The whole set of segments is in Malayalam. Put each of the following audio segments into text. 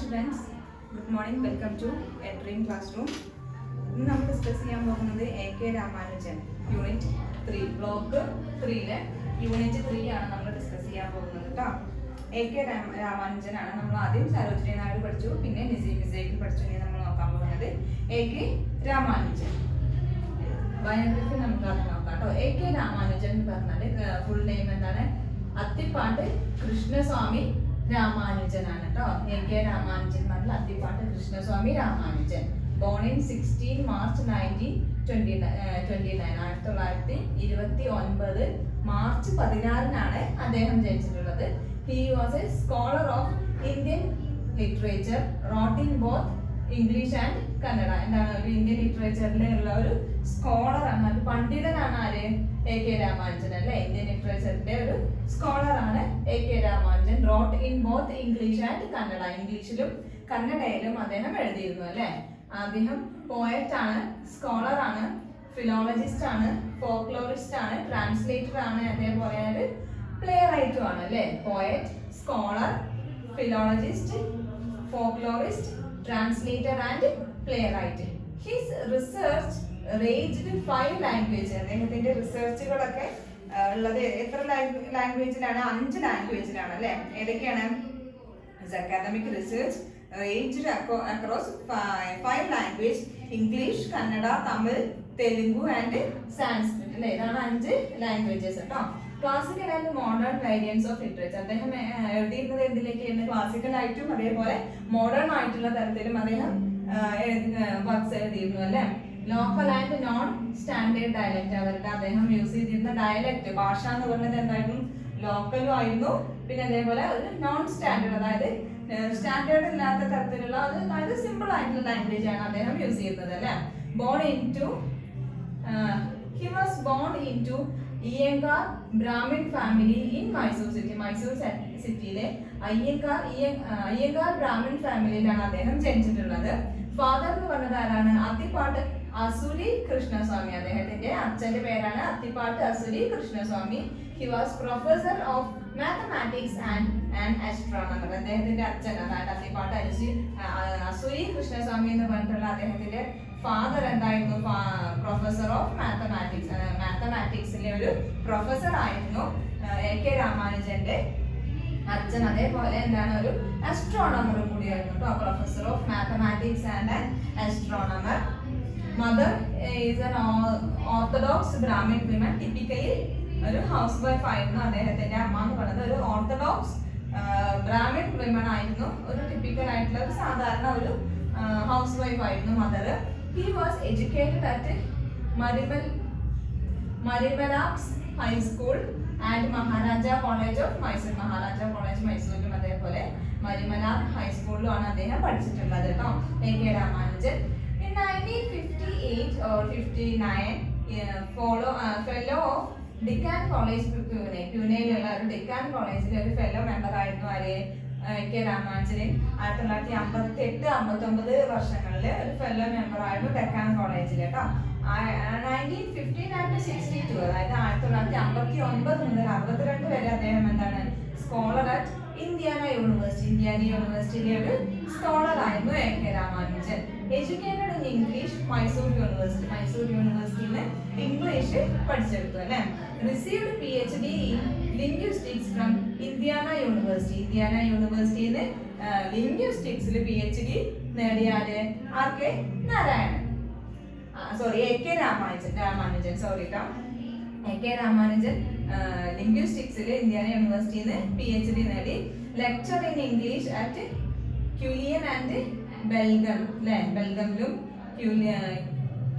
Students, good morning. Welcome to a dream classroom. ഇന്ന് നമ്മൾ ഡിസ്കസ് ചെയ്യാൻ പോകുന്നത് AK Ramanujan unit 3 block 3 unit 3 ആണ് നമ്മൾ ഡിസ്കസ് ചെയ്യാൻ പോകുന്നത് കേട്ടോ. AK രാമാനുജനാണ്. നമ്മൾ ആദ്യം സരോജിനി നായിഡു പഠിച്ചു, പിന്നെ നസീം മിർസയിൽ പഠിച്ചു. ഇനി നമ്മൾ നോക്കാൻ പോകുന്നത് AK രാമാനുജൻ. ബയോഗ്രഫി നമുക്ക് അത് നോക്കാം കേട്ടോ. AK രാമാനുജൻ എന്ന് പറഞ്ഞാൽ ഫുൾ നെയിം എന്താണ്? അത്തിപ്പാട്ട് കൃഷ്ണസ്വാമി രാമാനുജനാണ് കേട്ടോ. AK രാമാനുജൻ പറഞ്ഞാൽ Athipattu Krishnaswami Ramanujan. Born in 16 March 1929 1929 March 16 അദ്ദേഹം ജനിച്ചിട്ടുള്ളത്. He was a scholar of Indian literature, wrote in both English and Kannada. എന്താണ്? ഒരു ഇന്ത്യൻ ലിറ്ററേച്ചറിലുള്ള ഒരു സ്കോളർ ആണ്, ഒരു പണ്ഡിതനാണ് ആര്? AK രാമാനുജൻ അല്ലെ. ഇന്ത്യൻ ലിറ്ററേച്ചറിന്റെ ഒരു സ്കോളർ ആണ് AK Ramanujan. Wrote in both English and Kannada. ഇംഗ്ലീഷിലും കന്നഡയിലും അദ്ദേഹം എഴുതിയിരുന്നു അല്ലെ. അദ്ദേഹം പോയറ്റ് ആണ്, സ്കോളർ ആണ്, ഫിലോളജിസ്റ്റ് ആണ്, ഫോക്ലോറിസ്റ്റ് ആണ്, ട്രാൻസ്ലേറ്റർ ആണ്, അതേപോലെ ഒരു പ്ലേ റൈറ്റും ആണ് അല്ലെ. Poet, scholar, philologist, folklorist, translator and playwright. His research ranged 5 languages. അദ്ദേഹത്തിന്റെ റിസർച്ചുകളൊക്കെ ഉള്ളത് എത്ര ലാംഗ്വേജിലാണ്? 5 ലാംഗ്വേജിലാണ് അല്ലെ. ഏതൊക്കെയാണ്? Academic research ranged across 5 languages: English, Kannada, Tamil, Telugu and Sanskrit. അല്ലേ, ഇതാണ് 5 ലാംഗ്വേജസ് കേട്ടോ. Classical and modern variants of literature. അദ്ദേഹം എഴുതിയിരുന്നത് എന്തിലേക്കാണ്? ക്ലാസിക്കൽ ആയിട്ടും അതേപോലെ മോഡേൺ ആയിട്ടുള്ള തരത്തിലും അദ്ദേഹം വർക്ക്സ് എഴുതിയിരുന്നു അല്ലെ. Local and non standard dialect, അവരുടെ അദ്ദേഹം യൂസ് ചെയ്തിരുന്ന ഡയലക്ട് ഭാഷ എന്ന് പറയുന്നത് എന്തായിരുന്നു? ലോക്കലും ആയിരുന്നു, പിന്നെ അതേപോലെ ഒരു നോൺ സ്റ്റാൻഡേർഡ്, അതായത് സ്റ്റാൻഡേർഡ് ഇല്ലാത്ത തരത്തിലുള്ള അതായത് സിമ്പിൾ ആയിട്ടുള്ള ലാംഗ്വേജ് ആണ് അദ്ദേഹം യൂസ് ചെയ്യുന്നത് അല്ലെ. He was born into Iyengar Brahmin family in Mysore city. Mysore സിറ്റിയിലെ അയ്യങ്കാർ ബ്രാഹ്മിൻ ഫാമിലിയിലാണ് അദ്ദേഹം ജനിച്ചിട്ടുള്ളത്. ഫാദർ എന്ന് പറഞ്ഞത് ആരാണ്? അത്തിപ്പാട്ട് അസുരി കൃഷ്ണസ്വാമി. അദ്ദേഹത്തിന്റെ അച്ഛന്റെ പേരാണ് അത്തിപ്പാട്ട് അസുരി Krishnaswamy. He was professor of mathematics and astronomer. അദ്ദേഹത്തിന്റെ അച്ഛൻ അതായത് അത്തിപ്പാട്ട് അസുരി കൃഷ്ണസ്വാമി എന്ന് പറഞ്ഞിട്ടുള്ള അദ്ദേഹത്തിന്റെ ഫാദർ എന്തായിരുന്നു? Professor of mathematics. മാത്തമാറ്റിക്സിലെ ഒരു പ്രൊഫസർ ആയിരുന്നു AK രാമാനുജന്റെ അച്ഛൻ. അതേപോലെ എന്താണ്? ഒരു ആസ്ട്രോണമറും കൂടിയായിരുന്നു കേട്ടോ. Professor of mathematics and astronomer. Mother is an orthodox Brahmin women. Typically ഒരു ഹൗസ് വൈഫ് ആയിരുന്നു. അദ്ദേഹത്തിന്റെ അമ്മ എന്ന് പറയുന്നത് ഒരു ഓർത്തഡോക്സ് ബ്രാഹ്മിൻ വിമൻ ആയിരുന്നു. ഒരു ടിപ്പിക്കൽ ആയിട്ടുള്ള ഒരു സാധാരണ ഒരു ഹൗസ് വൈഫ് ആയിരുന്നു mother. He was educated at Marimalaks High School and Maharaja College of Mysore. Maharaja College Mysore അതേപോലെ മരിമലാക് ഹൈസ്കൂളിലാണ് അദ്ദേഹം പഠിച്ചിട്ടുള്ളത് കേട്ടോ AK Ramanujan. In 1958 or 59 fellow of Deccan College Pune. പ്യൂനെയിലുള്ള ഒരു ഡെക്കാൻ കോളേജിലെ ഒരു ഫെല്ലോ മെമ്പർ ആയിരുന്നു ആര്? AK രാമാനുജൻ. 1958-59 വർഷങ്ങളിൽ ഒരു ഫെല്ലോ മെമ്പർ ആയിരുന്നു ഡെക്കാൻ കോളേജിൽ കേട്ടോ. 1959 to 62, അതായത് 1959 മുതൽ 62 വരെ അദ്ദേഹം എന്താണ്? Scholar at Indiana university. Indiana യൂണിവേഴ്സിറ്റിയിലെ ഒരു സ്കോളർ ആയിരുന്നു AK Ramanujan. Educated in English, Mysore university. Mysore യൂണിവേഴ്സിറ്റിയിൽ ഇംഗ്ലീഷ് പഠിച്ചെടുത്തു അല്ലെ. Received PhD in linguistics from Indiana university. Indiana യൂണിവേഴ്സിറ്റിയിൽ ലിംഗ്വിസ്റ്റിക്സിൽ PhD നേടിയാല് RK Narayanan. AK Ramanujan sorry കേട്ടോ. AK രാമാനുജൻ ലിംഗ്വിസ്റ്റിക്സിൽ ഇന്ത്യാന യൂണിവേഴ്സിറ്റിയിൽ PhD നേടി. Lecture in English at Quilon and Belgaum അല്ലെ. ബെൽഗമിലും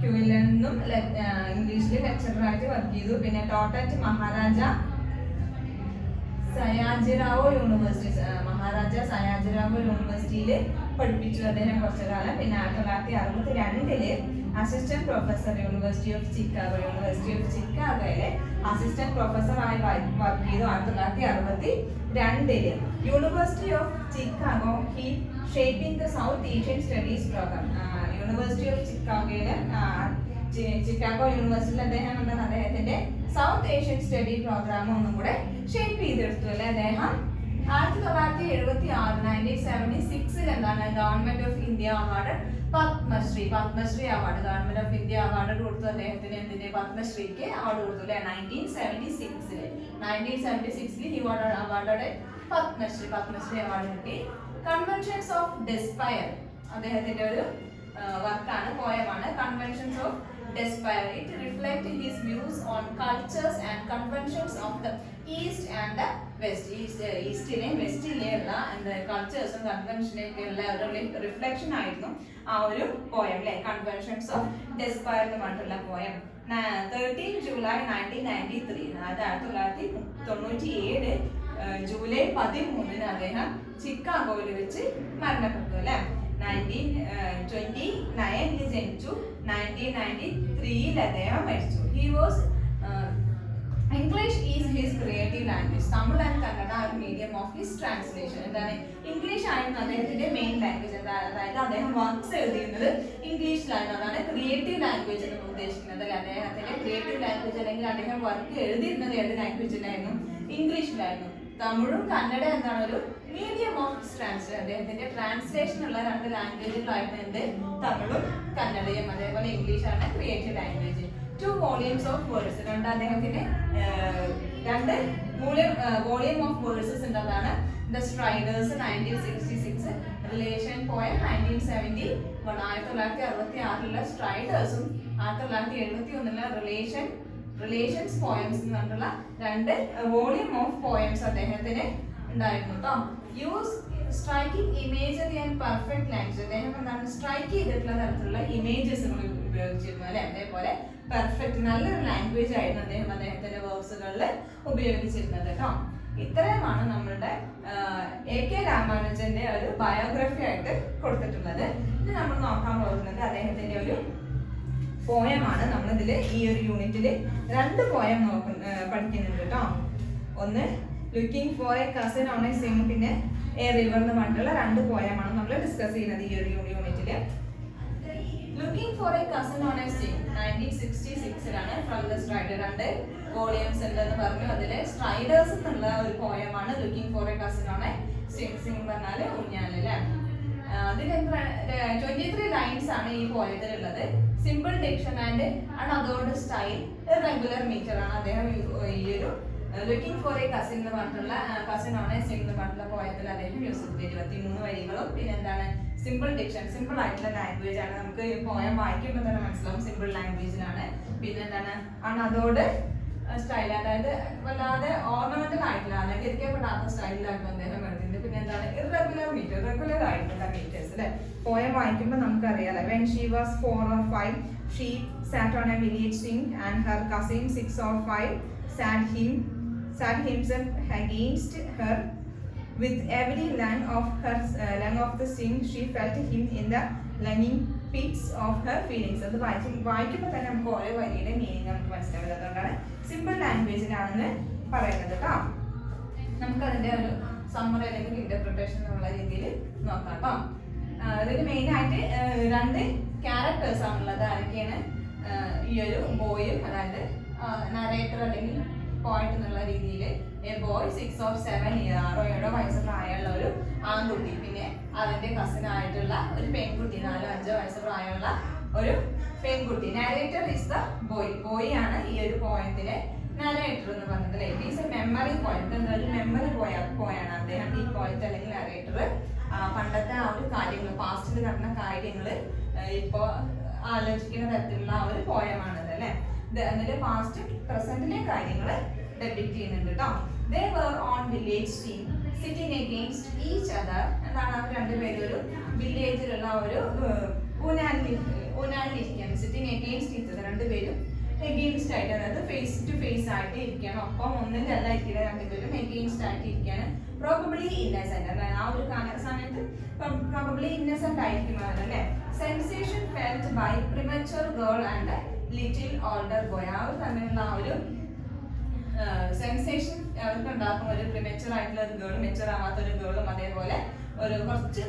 ക്യൂലിയനും ഇംഗ്ലീഷിൽ ലെക്ചറായിട്ട് വർക്ക് ചെയ്തു. പിന്നെ taught at Maharaja Sayajirao university. Maharaja Sayajirao യൂണിവേഴ്സിറ്റിയിൽ പഠിപ്പിച്ചു അദ്ദേഹം കുറച്ചു കാലം. പിന്നെ 1962 assistant professor university of Chicago. University of ചിക്കാഗോയിലെ അസിസ്റ്റന്റ് പ്രൊഫസറായി വർക്ക് ചെയ്തു 1962. University of Chicago he shaping the South Asian studies programme. University of ചിക്കാഗോയിലെ ചിക്കാഗോ യൂണിവേഴ്സിറ്റിയിൽ അദ്ദേഹം എന്താണ്? അദ്ദേഹത്തിന്റെ സൗത്ത് ഏഷ്യൻ സ്റ്റഡി പ്രോഗ്രാം ഒന്നും കൂടെ ഷേപ്പ് ചെയ്തെടുത്തു അല്ലെ അദ്ദേഹം. 1976 എന്താണ് government of India award Padmashri award government of India award കൊടുത്തു അദ്ദേഹത്തിന്. എന്തിന്റെ? പത്മശ്രീക്ക് അവാർഡ് കൊടുത്തു അല്ലെ. 1976 he was awarded Padmashri award കിട്ടി. കൺവെൻഷൻസ് ഓഫ് ഡെസ്പയർ അദ്ദേഹത്തിന്റെ ഒരു വർക്കാണ്, പോയമാണ്. Conventions of Despair. It reflects his views on cultures and conventions of the East and the West. ഈസ്റ്റിലെയും വെസ്റ്റിലെയുള്ള കൾച്ചേഴ്സും കൺവെൻഷനൊക്കെയുള്ള ഒരു റിഫ്ലക്ഷൻ ആയിരുന്നു ആ ഒരു പോയം അല്ലെ. കൺവെൻഷൻസ് ഓഫ് ഡെസ്പയർ എന്ന് പറഞ്ഞിട്ടുള്ള പോയം. 13 ജൂലൈ 1993 1997 ജൂലൈ 13 അദ്ദേഹം ചിക്കാഗോയിൽ വെച്ച് മരണപ്പെട്ടു അല്ലെ. 1929 ജനിച്ചു. 1993 അദ്ദേഹം മരിച്ചു. He was English is his creative language. Tamil and Kannada are medium of his translation. എന്താണ്? ഇംഗ്ലീഷ് ആയിരുന്നു അദ്ദേഹത്തിന്റെ മെയിൻ ലാംഗ്വേജ്. അതായത് അദ്ദേഹം വർക്ക്സ് എഴുതിയിരുന്നത് ഇംഗ്ലീഷിലായിരുന്നു. അതാണ് ക്രിയേറ്റീവ് ലാംഗ്വേജ് എന്ന് ഉദ്ദേശിക്കുന്നത്. അദ്ദേഹത്തിന്റെ ക്രിയേറ്റീവ് ലാംഗ്വേജ് അല്ലെങ്കിൽ അദ്ദേഹം വർക്ക് എഴുതിയിരുന്നത് ഏത് ലാംഗ്വേജിലായിരുന്നു? ഇംഗ്ലീഷിലായിരുന്നു. തമിഴും കന്നഡ എന്താണ് ഒരു മീഡിയം ഓഫ് ട്രാൻസ്ലേഷൻ. അദ്ദേഹത്തിന്റെ ട്രാൻസ്ലേഷൻ ഉള്ള രണ്ട് ലാംഗ്വേജുകളായിരുന്നു എന്ത്? തമിഴും കന്നഡയും. അതേപോലെ ഇംഗ്ലീഷാണ് creative language. 2 volumes of verse. അദ്ദേഹത്തിന് 2 വോളിയം ഓഫ് വേഴ്സസ് ഉണ്ട്. അതാണ് the Striders 1966, relation poem 1970. 1966 സ്ട്രൈഡേഴ്സും 1971 relations poems എന്ന് പറഞ്ഞിട്ടുള്ള 2 വോളിയം ഓഫ് പോയംസ് അദ്ദേഹത്തിന് ഉണ്ടായിരുന്നു കേട്ടോ. Use striking imagery and perfect language. അദ്ദേഹം എന്താണ് സ്ട്രൈക്ക് ചെയ്തിട്ടുള്ള തരത്തിലുള്ള ഇമേജസ് ഉപയോഗിച്ചിരുന്നു അല്ലെ. അതേപോലെ പെർഫെക്റ്റ് നല്ലൊരു ലാംഗ്വേജ് ആയിരുന്നു അദ്ദേഹത്തിന്റെ വർക്ക്സുകളിൽ ഉപയോഗിച്ചിരുന്നത് കേട്ടോ. ഇത്രയുമാണ് നമ്മളുടെ AK രാമാനുജന്റെ ഒരു ബയോഗ്രഫി ആയിട്ട് കൊടുത്തിട്ടുള്ളത്. ഇത് നമ്മൾ നോക്കാൻ പോകുന്നത് അദ്ദേഹത്തിന്റെ ഒരു പോയമാണ്. നമ്മളിതിൽ ഈ ഒരു യൂണിറ്റിൽ 2 പോയം പഠിക്കുന്നുണ്ട് കേട്ടോ. ഒന്ന് looking for a cousin on a Singh, പിന്നെ എ റിവർ എന്ന് പറഞ്ഞിട്ടുള്ള 2 പോയമാണ് നമ്മൾ ഡിസ്കസ് ചെയ്യുന്നത് ഈ ഒരു യൂണിറ്റില്. Looking for a cousin on a swing 1966 from the strider. 2 volumes ഉണ്ടെന്ന് പറഞ്ഞു. അതിലെ സ്ട്രൈഡേഴ്സ് എന്നുള്ള ഒരു പോയമാണ് looking for a cousin on a swing. Swing പറഞ്ഞാല് ഊഞ്ഞാല് അല്ലേ. അതിൽ 23 ലൈൻസ് ആണ് ഈ പോയത്തിലുള്ളത്. Simple diction and unadorned style, irregular metre ആണ് അദ്ദേഹം ഈ ഒരു ലുക്കിംഗ് ഫോർ എ കസിൻ എന്ന് പറഞ്ഞിട്ടുള്ള കസിൻ ഓൺ എ സിംഗ് എന്ന് പറഞ്ഞിട്ടുള്ള പോയത്തിൽ അദ്ദേഹം യൂസ് ചെയ്തത് 23 വരികളും. പിന്നെ എന്താണ്? സിമ്പിൾ ഡിക്ഷൻ, സിമ്പിൾ ആയിട്ടുള്ള ലാംഗ്വേജ് ആണ്. നമുക്ക് ഈ പോയം വായിക്കുമ്പോൾ തന്നെ മനസ്സിലാവും സിമ്പിൾ ലാംഗ്വേജിലാണ്. പിന്നെ എന്താണ്? അൺഅദോർഡ് സ്റ്റൈൽ, അതായത് വല്ലാതെ ഓർണമെന്റൽ ആയിട്ടുള്ള അലങ്കരിക്കപ്പെടാത്ത സ്റ്റൈലിലായിരുന്നു അദ്ദേഹം എഴുതിയത്. പിന്നെ എന്താണ്? ഇറഗുലർ മീറ്റർ, റെഗുലർ ആയിട്ടുള്ള മീറ്റേഴ്സ് അല്ലെ. പോയം വായിക്കുമ്പോൾ നമുക്കറിയാലോ. When she was 4 or 5 she sat on a village swing and her cousin 6 or 5 sat himself against her. With every line of the swing she felt him in the longing pits of her feelings. അത് വായിക്കുമ്പോൾ തന്നെ നമുക്ക് ഓരോ വരിയുടെ മീനിങ് നമുക്ക് മനസ്സിലാവില്ല. അതുകൊണ്ടാണ് സിമ്പിൾ ലാംഗ്വേജിലാണെന്ന് പറയുന്നത് കേട്ടോ. നമുക്കതിന്റെ ഒരു സമ്മറി അല്ലെങ്കിൽ ഇന്റർപ്രിട്ടേഷൻ എന്നുള്ള രീതിയിൽ നോക്കാം കേട്ടോ. ഇതിൽ മെയിൻ ആയിട്ട് 2 ക്യാരക്ടേഴ്സ് ആണുള്ളത്. ആരൊക്കെയാണ്? ഈ ഒരു ബോയും, അതായത് നരേറ്റർ അല്ലെങ്കിൽ പോയിന്റ് എന്നുള്ള രീതിയിൽ എ ബോയ് 6 or 7 years 6 വയസ്സ് പ്രായമുള്ള ഒരു ആൺകുട്ടി, പിന്നെ അതിന്റെ കസിൻ ആയിട്ടുള്ള ഒരു പെൺകുട്ടി 4-5 വയസ്സ് പ്രായമുള്ള ഒരു പെൺകുട്ടി. Narrator is the boy. Boy ആണ് ഈ ഒരു പോയത്തിലെ നരേറ്റർ എന്ന് പറഞ്ഞത്. It is A memory point. എന്താ ഒരു മെമ്മറി പോയാണ് അദ്ദേഹം ഈ പോയിന്റ് അല്ലെങ്കിൽ നരേറ്റർ. പണ്ടത്തെ ആ ഒരു കാര്യങ്ങൾ, പാസ്റ്റിൽ നടന്ന കാര്യങ്ങൾ ഇപ്പോ ആലോചിക്കുന്ന തരത്തിലുള്ള ആ ഒരു പോയമാണത് അല്ലെ. അതിന്റെ പാസ്റ്റ് പ്രസന്റിലെ കാര്യങ്ങൾ ഡെപിക്ട് ചെയ്യുന്നുണ്ട് കേട്ടോ. They were on village team sitting against each other. എന്താണ്? അവർ 2 പേരും ഒരു വില്ലേജിലുള്ള ഒരു ഊനാലിരിക്കുകയാണ്. Sitting against each other. 2 പേരും എഗെയിൻസ്റ്റ് ആയിട്ട്, അതായത് ഫേസ് ടു ഫേസ് ആയിട്ട് ഇരിക്കുകയാണ്. ഒപ്പം ഒന്നിലല്ല ഇരിക്കുന്നത്, 2 പേരും എഗെയിൻസ്റ്റ് ആയിട്ട് ഇരിക്കുകയാണ്. പ്രോബബ്ലി ഇന്നസെന്റ്, അതായത് ആ ഒരു സമയത്ത് പ്രോബബ്ലി ഇന്നസെന്റ് ആയിരിക്കും അല്ലേ. Sensation felt by premature girl and little older boy. ആ ഒരു തമ്മിലുള്ള ആ ഒരു സെൻസേഷൻ അവർക്ക് ഉണ്ടാക്കുന്ന ഒരു പ്രിമച്വർ ആയിട്ടുള്ള ഒരു ഗേളും മെച്വർ ആവാത്ത ഒരു ഗേളും, അതേപോലെ ഒരു കുറച്ച്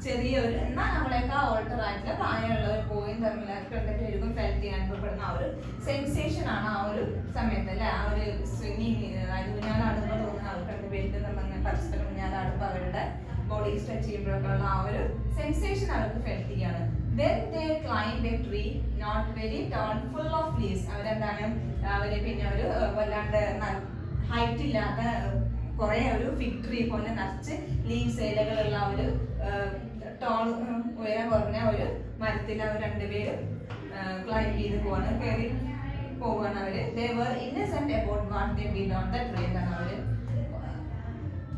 ചെറിയൊരു എന്നാൽ നമ്മളെക്കാൾ ഓൾട്ടർ ആയിട്ടുള്ള പ്രായമുള്ള ഒരു ബോയും തമ്മിലൊക്കെ എഴുതും ഫെൽറ്റ് ചെയ്യാൻ അനുഭവപ്പെടുന്ന ആ ഒരു സെൻസേഷൻ ആണ് ആ ഒരു സമയത്ത് അല്ലെ. ആ ഒരു സ്വിമ്മിങ് അതായത് ഊഞ്ഞാലാടുമ്പോൾ തോന്നുന്ന അവർക്ക് രണ്ടുപേർക്ക് നമ്മൾ പരസ്പരം ഊഞ്ഞാലാടുമ്പോൾ അവരുടെ ബോഡി സ്ട്രെച്ച് ചെയ്യുമ്പോഴൊക്കെ ഉള്ള ആ ഒരു സെൻസേഷൻ അവർക്ക് ഫെൽറ്റ് ചെയ്യാണ്. Then they climbed a tree not very tall full of leaves. അവരെന്താണ് അവര് പിന്നെ ഒരു വല്ലാണ്ട് ഹൈറ്റ് ഇല്ലാത്ത കുറെ ഒരു ഫിഗ് ട്രീ പോലെ നിറച്ച് ലീവ്സ് ഇലകളുള്ള ഒരു ടോൾ ഉയരം കുറഞ്ഞ ഒരു മരത്തിൽ അവർ രണ്ടുപേരും ക്ലൈംബ് ചെയ്ത് പോവാണ്, കയറി പോവാണ് അവര്. They were innocent about what they did on the tree. എന്താണ് അവര്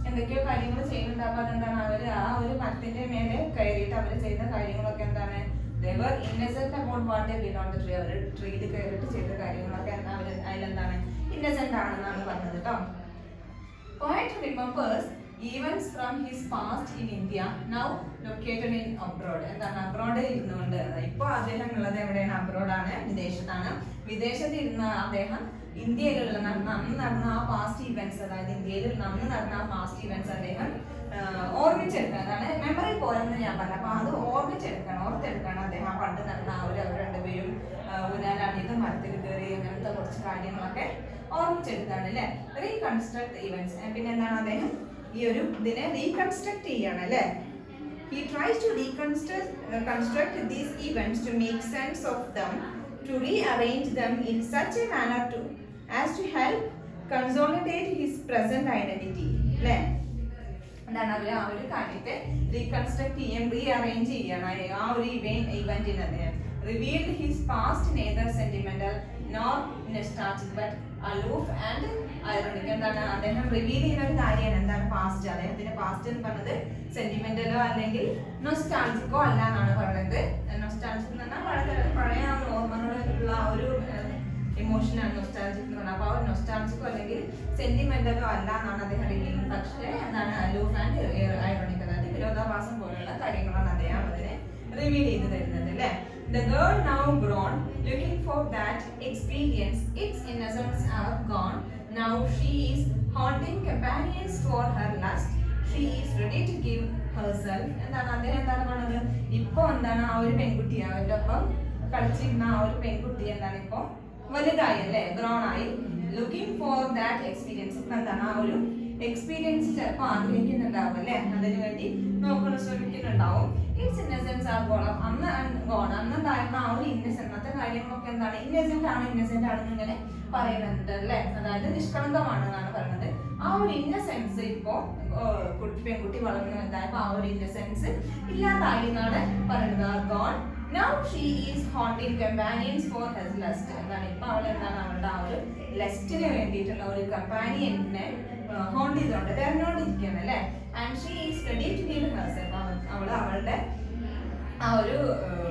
എന്തൊക്കെയോ കാര്യങ്ങൾ ചെയ്യുന്നുണ്ട്. അപ്പൊ അതെന്താണ് അവര് ആ ഒരു മരത്തിന്റെ മേലെ കയറിയിട്ട് അവര് ചെയ്ത കാര്യങ്ങളൊക്കെ എന്താണ്, they were innocent about what they did on the tree. അവര് ട്രീയിൽ കയറിയിട്ട് ചെയ്ത കാര്യങ്ങളൊക്കെ എന്താ അവര് അതിലെന്താണ് ഇന്നസെന്റ് ആണെന്നാണ് പറഞ്ഞത് കേട്ടോ. Poet remembers events from his past in India, now located in abroad. എന്താണ് അബ്രോഡിൽ ഇരുന്നുകൊണ്ട്, ഇപ്പൊ അദ്ദേഹം ഉള്ളത് എവിടെയാണ്, അബ്രോഡാണ്, വിദേശത്താണ്. വിദേശത്ത് ഇരുന്ന അദ്ദേഹം ഇന്ത്യയിലുള്ള അന്ന് നടന്ന ആ പാസ്റ്റ് ഇവന്റ്സ്, അതായത് ഇന്ത്യയിൽ അന്ന് നടന്ന ആ പാസ്റ്റ് ഇവന്റ്സ് അദ്ദേഹം ഓർമ്മിച്ചെടുക്കണം. അതാണ് മെമ്മറി പോയെന്ന് ഞാൻ പറഞ്ഞു. അപ്പൊ അത് ഓർത്തെടുക്കണം അദ്ദേഹം പണ്ട് നടന്ന അവർ രണ്ടുപേരും ഊഞ്ഞാലാടിയത്, മരത്തിൽ കയറി, അങ്ങനത്തെ കുറച്ച് കാര്യങ്ങളൊക്കെ ഓർമ്മിച്ചെടുത്താണ് അല്ലെ. Reconstruct events. പിന്നെ എന്താണ് അദ്ദേഹം ഈ ഒരു ഇതിനെ റീകൺസ്ട്രക്ട് ചെയ്യാണ് അല്ലെ. He tries to construct these events to make sense of them, to rearrange them in such a manner as to help consolidate his present identity. അല്ലേ, എന്താണ് അവർ ആ ഒരു കാര്യത്തെ റീകൺസ്ട്രക്ട് ചെയ്യാൻ റീഅറേഞ്ച് ചെയ്യണം. ആ ഒരു ഇവന്റിന് അദ്ദേഹം revealed his past neither sentimental nor nostalgic but aloof and ironic. എന്താണ് അദ്ദേഹം റിവീൽ ചെയ്യുന്ന ഒരു കാര്യമാണ് എന്താണ് പാസ്റ്റ്. അദ്ദേഹത്തിന്റെ പാസ്റ്റ് എന്ന് പറഞ്ഞത് സെന്റിമെന്റലോ അല്ലെങ്കിൽ നൊസ്റ്റാൾജിക്കോ അല്ല എന്നാണ് പറയുന്നത്. നൊസ്റ്റാൾജിക് എന്ന് പറഞ്ഞാൽ പഴയ ഓർമ്മകളുള്ള ഒരു ഇമോഷനാണ് നൊസ്റ്റാൾജിക് എന്ന് പറഞ്ഞാൽ. അപ്പോൾ ആ നൊസ്റ്റാൾജിക്കോ അല്ലെങ്കിൽ സെന്റിമെന്റലോ അല്ല എന്നാണ് അദ്ദേഹം റിവീൽ ചെയ്യുന്നത്. പക്ഷേ എന്താണ് അലൂഫ് ആൻഡ് ഐറോണിക്, അതായത് വിരോധാഭാസം പോലുള്ള കാര്യങ്ങളാണ് അദ്ദേഹം അതിനെ റിവീൽ ചെയ്ത് തരുന്നത് അല്ലേ. The girl now grown, looking for that experience, its innocence are gone. Now she is haunting companions for her lust. She is ready to give herself. എന്താണ് അദ്ദേഹം എന്താണ് പറഞ്ഞത്, ഇപ്പൊ എന്താണ് ആ ഒരു പെൺകുട്ടി അവരുടെ ഒപ്പം കളിച്ചിരുന്ന ആ ഒരു പെൺകുട്ടി എന്താണ് ഇപ്പൊ വലുതായി അല്ലെ, ഗ്രോൺ ആയി. Looking for that experience. ഇപ്പൊ എന്താണ് ആ ഒരു എക്സ്പീരിയൻസ് ചിലപ്പോൾ ആഗ്രഹിക്കുന്നുണ്ടാവും അല്ലെ, അതിനു വേണ്ടി ശ്രമിക്കുന്നുണ്ടാവും. It's innocence are gone. അന്നുണ്ടായിരുന്ന ആ ഒരു ഇന്നസെന്റ്, അന്നത്തെ കാര്യങ്ങളൊക്കെ എന്താണ് ഇന്നസെന്റ് ആണെന്ന് ഇങ്ങനെ പറയുന്നുണ്ട് അല്ലെ. അതായത് നിഷ്കളങ്കമാണ് എന്നാണ് പറയുന്നത്. ആ ഒരു ഇന്നസെൻസ് ഇപ്പോ പെൺകുട്ടി വളർന്നു വലുതായപ്പോ ആ ഒരു ഇന്നസെൻസ് ഇല്ലാതായി എന്നാണ് പറയുന്നത്. Are gone. Now she is haunting companions for her lust. എന്താണ് ഇപ്പൊ അവൾ എന്താണ് അവളുടെ ആ ഒരു ലസ്റ്റിന് വേണ്ടിയിട്ടുള്ള ഒരു കമ്പാനിയനെ ഹോണ്ട് ചെയ്തോണ്ട് തെരഞ്ഞോണ്ടിരിക്കുകയാണ് അല്ലെ. And she is ready to give herself. അവളുടെ ആ ഒരു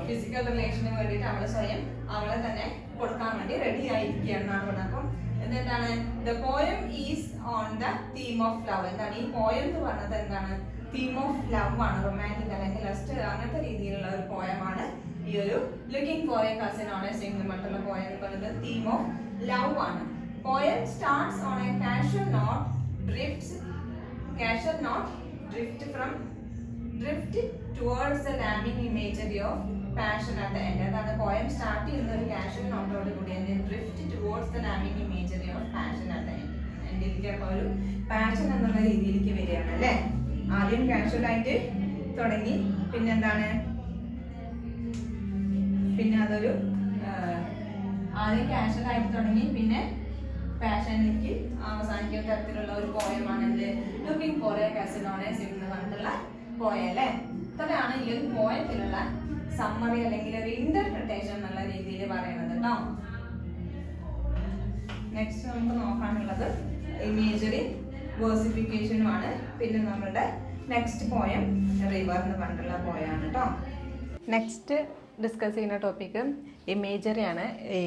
ഫിസിക്കൽ റിലേഷന് വേണ്ടിയിട്ട് അവള് സ്വയം അവളെ തന്നെ കൊടുക്കാൻ വേണ്ടി റെഡി ആയിരിക്കുകയാണെന്നാണ് പറഞ്ഞത്. അപ്പം എന്താണ് the poem is on the theme of love. എന്താണ് ഈ പോയം എന്ന് പറഞ്ഞത്, എന്താണ് തീം ഓഫ് ലവ് ആണ്, റൊമാൻറ്റിക് അല്ലെങ്കിൽ ലസ്റ്റ് അങ്ങനത്തെ രീതിയിലുള്ള ഒരു പോയമാണ് ഈ ഒരു looking for a cousin on a string എന്ന് പറഞ്ഞിട്ടുള്ള പോയം എന്ന് പറയുന്നത് തീം ഓഫ് ലവ് ആണ്. Poem starts on a casual note, drift towards the lambing imagery of passion at the end. അതാണ് പോയം സ്റ്റാർട്ട് ചെയ്യുന്ന ഒരു കാഷ്വൽ നോട്ടോട് കൂടി drift towards the flaming imagery of passion at the end. എൻഡിലേക്ക് അപ്പോൾ ഒരു പാഷൻ എന്നുള്ള രീതിയിലേക്ക് വരികയാണ് അല്ലേ. ആദ്യം കാഷ്വൽ ആയിട്ട് തുടങ്ങി, പിന്നെന്താണ് പിന്നെ അതൊരു ആദ്യം കാഷ്വൽ ആയിട്ട് തുടങ്ങി പിന്നെ പാഷനിലേക്ക് അവസാനിക്കുന്ന തരത്തിലുള്ള ഒരു പോയമാണ് എന്ത് looking for a cousin on a string എന്ന് പറഞ്ഞിട്ടുള്ള പോയം അല്ലേ. ഇത്രയാണ് ഈ ഒരു പോയത്തിലുള്ള സമ്മറി അല്ലെങ്കിൽ ഒരു ഇന്റർപ്രിട്ടേഷൻ എന്നുള്ള രീതിയിൽ പറയുന്നത് കേട്ടോ. നെക്സ്റ്റ് നമുക്ക് നോക്കാനുള്ളത് ഇമേജറി വേഴ്സിഫിക്കേഷനുമാണ്. പിന്നെ നമ്മുടെ നെക്സ്റ്റ് പോയം റിവർ എന്ന് പറഞ്ഞിട്ടുള്ള പോയാണ് കേട്ടോ. നെക്സ്റ്റ് ഡിസ്കസ് ചെയ്യുന്ന ടോപ്പിക്ക് ഇമേജറി ആണ്. ഈ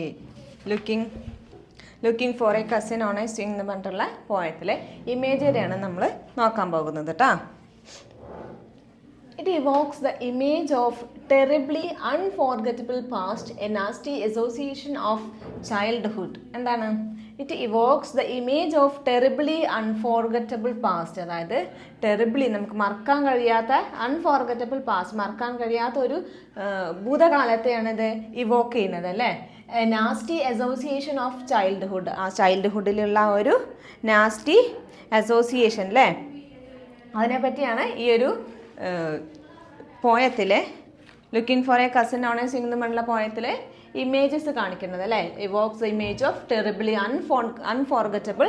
looking for a cousin on a string എന്ന് പറഞ്ഞിട്ടുള്ള പോയത്തിലെ ഇമേജറിയാണ് നമ്മൾ നോക്കാൻ പോകുന്നത് കേട്ടോ. It evokes the image of terribly unforgettable past, a nasty association of childhood. എന്താണ് it evokes the image of terribly unforgettable past. അതായത് ടെറിബിളി നമുക്ക് മറക്കാൻ കഴിയാത്ത അൺഫോർഗറ്റബിൾ പാസ്റ്റ്, മറക്കാൻ കഴിയാത്ത ഒരു ഭൂതകാലത്തെയാണ് ഇത് ഇവോക്ക് ചെയ്യുന്നത് അല്ലേ. നാസ്റ്റി അസോസിയേഷൻ ഓഫ് ചൈൽഡ്ഹുഡ്, ആ ചൈൽഡ്ഹുഡിലുള്ള ഒരു നാസ്റ്റി അസോസിയേഷൻ അല്ലേ, അതിനെപ്പറ്റിയാണ് ഈ ഒരു പോയത്തിലെ looking for a cousin on a swing എന്നുള്ള പോയത്തിലെ ഇമേജസ് കാണിക്കുന്നത് അല്ലേ. Evokes image of terribly unforgettable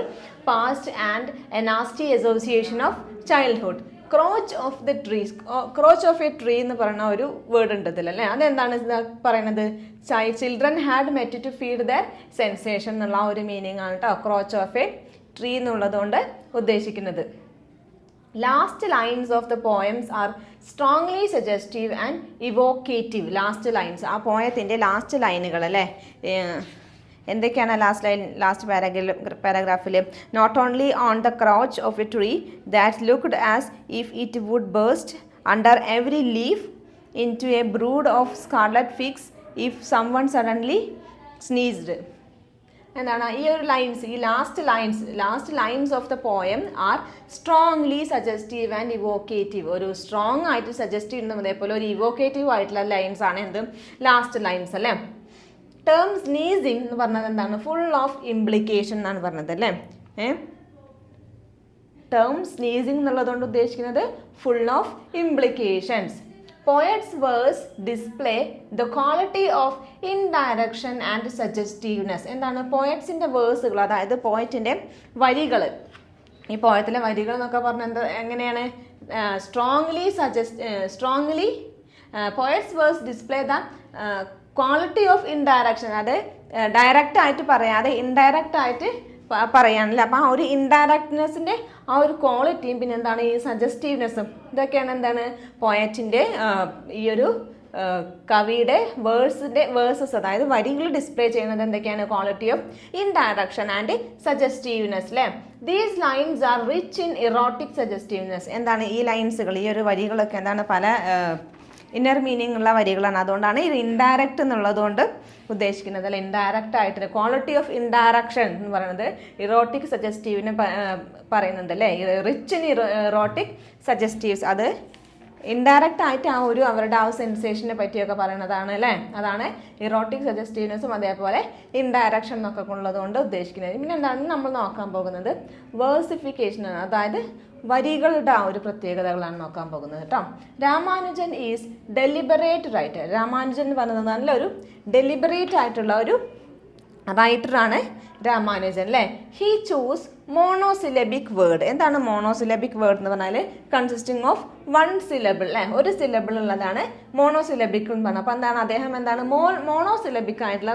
past and a nasty association of childhood. Crotch of the trees, crotch of a tree എന്ന് പറയുന്ന ഒരു വേർഡ് ഉണ്ട് ഇതിൽ അല്ലേ. അതെന്താണ് പറയുന്നത്? Children had met to feed their sensation എന്നുള്ള ഒരു മീനിങ് ആണ് കേട്ടോ ക്രോച്ച് ഓഫ് എ ട്രീ എന്നുള്ളതുകൊണ്ട് ഉദ്ദേശിക്കുന്നത്. Last lines of the poems are strongly suggestive and evocative. Last lines, ആ പോയത്തിൻ്റെ ലാസ്റ്റ് ലൈനുകൾ അല്ലേ, എന്തൊക്കെയാണ് ലാസ്റ്റ് പാരഗ്രാഫിൽ? Not only on the crotch of a tree that looked as if it would burst under every leaf into a brood of scarlet figs if someone suddenly sneezed. എന്താണ് ഈ ഒരു ലൈൻസ്, ഈ last lines of the poem are strongly suggestive and evocative. ഒരു സ്ട്രോങ് ആയിട്ട് സജസ്റ്റ് ചെയ്യുന്നതും അതേപോലെ ഒരു ഇവോക്കേറ്റീവ് ആയിട്ടുള്ള ലൈൻസ് ആണ് എന്ത് ലാസ്റ്റ് ലൈൻസ് അല്ലേ. ടേം സ്നീസിങ് എന്ന് പറഞ്ഞത് എന്താണ്? ഫുൾ ഓഫ് ഇംപ്ലിക്കേഷൻ എന്നാണ് പറഞ്ഞത് അല്ലേ. ടേം സ്നീസിങ് എന്നുള്ളതുകൊണ്ട് ഉദ്ദേശിക്കുന്നത് full of implications. Poets' verse display the quality of indirection and suggestiveness. എന്താണ് പോയറ്റ്സിൻ്റെ വേഴ്സുകൾ, അതായത് പോയറ്റിൻ്റെ വരികൾ, ഈ പോയത്തിലെ വരികൾ എന്നൊക്കെ പറഞ്ഞാൽ എന്താ എങ്ങനെയാണ്? Strongly poets verse display the quality of indirection. അത് ഡയറക്റ്റ് ആയിട്ട് പറയാതെ ഇൻഡയറക്റ്റ് ആയിട്ട് പറയാനല്ലേ. അപ്പം ആ ഒരു ഇൻഡയറക്ട്നെസ്സിൻ്റെ ആ ഒരു ക്വാളിറ്റിയും പിന്നെ എന്താണ് ഈ സജസ്റ്റീവ്നെസ്സും, ഇതൊക്കെയാണ് എന്താണ് പോയറ്റിൻ്റെ ഈ ഒരു കവിയുടെ വേഴ്സസ് അതായത് വരികൾ ഡിസ്പ്ലേ ചെയ്യുന്നത് എന്തൊക്കെയാണ്? Quality of indirection and suggestiveness അല്ലേ. These lines are rich in erotic suggestiveness. എന്താണ് ഈ ലൈൻസുകൾ, ഈ ഒരു വരികളൊക്കെ എന്താണ് പല ഇന്നർ മീനിങ് ഉള്ള വരികളാണ്. അതുകൊണ്ടാണ് ഇത് ഇൻഡയറക്റ്റ് എന്നുള്ളതുകൊണ്ട് ഉദ്ദേശിക്കുന്നത് അല്ല. ഇൻഡയറക്റ്റ് ആയിട്ട് ക്വാളിറ്റി ഓഫ് ഇൻഡയറക്ഷൻ എന്ന് പറയുന്നത് ഇറോട്ടിക് സജസ്റ്റീവിനെ പറയുന്നുണ്ട് അല്ലേ. റിച്ച് ഇൻ ഇറോട്ടിക് സജസ്റ്റീവ്സ്, അത് ഇൻഡയറക്റ്റ് ആയിട്ട് ആ ഒരു അവരുടെ ആ സെൻസേഷനെ പറ്റിയൊക്കെ പറയുന്നതാണ് അല്ലേ. അതാണ് ഇറോട്ടിക് സജസ്റ്റീവ്നെസ്സും അതേപോലെ ഇൻഡയറക്ഷൻ എന്നൊക്കെ ഉള്ളതുകൊണ്ട് ഉദ്ദേശിക്കുന്നത്. പിന്നെ എന്താണ് നമ്മൾ നോക്കാൻ പോകുന്നത്? വേഴ്സിഫിക്കേഷൻ ആണ്, അതായത് വരികളുടെ ആ ഒരു പ്രത്യേകതകളാണ് നോക്കാൻ പോകുന്നത് കേട്ടോ. Ramanujan is deliberate writer. Ramanujan എന്ന് പറയുന്നത് നല്ലൊരു ഡെലിബറേറ്റ് ആയിട്ടുള്ള ഒരു റൈറ്ററാണ് രാമാനുജൻ അല്ലേ. He choose monosyllabic word. എന്താണ് മോണോസിലബിക് വേർഡ് എന്ന് പറഞ്ഞാൽ? കൺസിസ്റ്റിംഗ് ഓഫ് വൺ സിലബിൾ അല്ലേ, ഒരു സിലബിൾ ഉള്ളതാണ് മോണോസിലബിക് എന്ന് പറഞ്ഞത്. അപ്പോൾ എന്താണ് അദ്ദേഹം എന്താണ് മോണോസിലബിക് ആയിട്ടുള്ള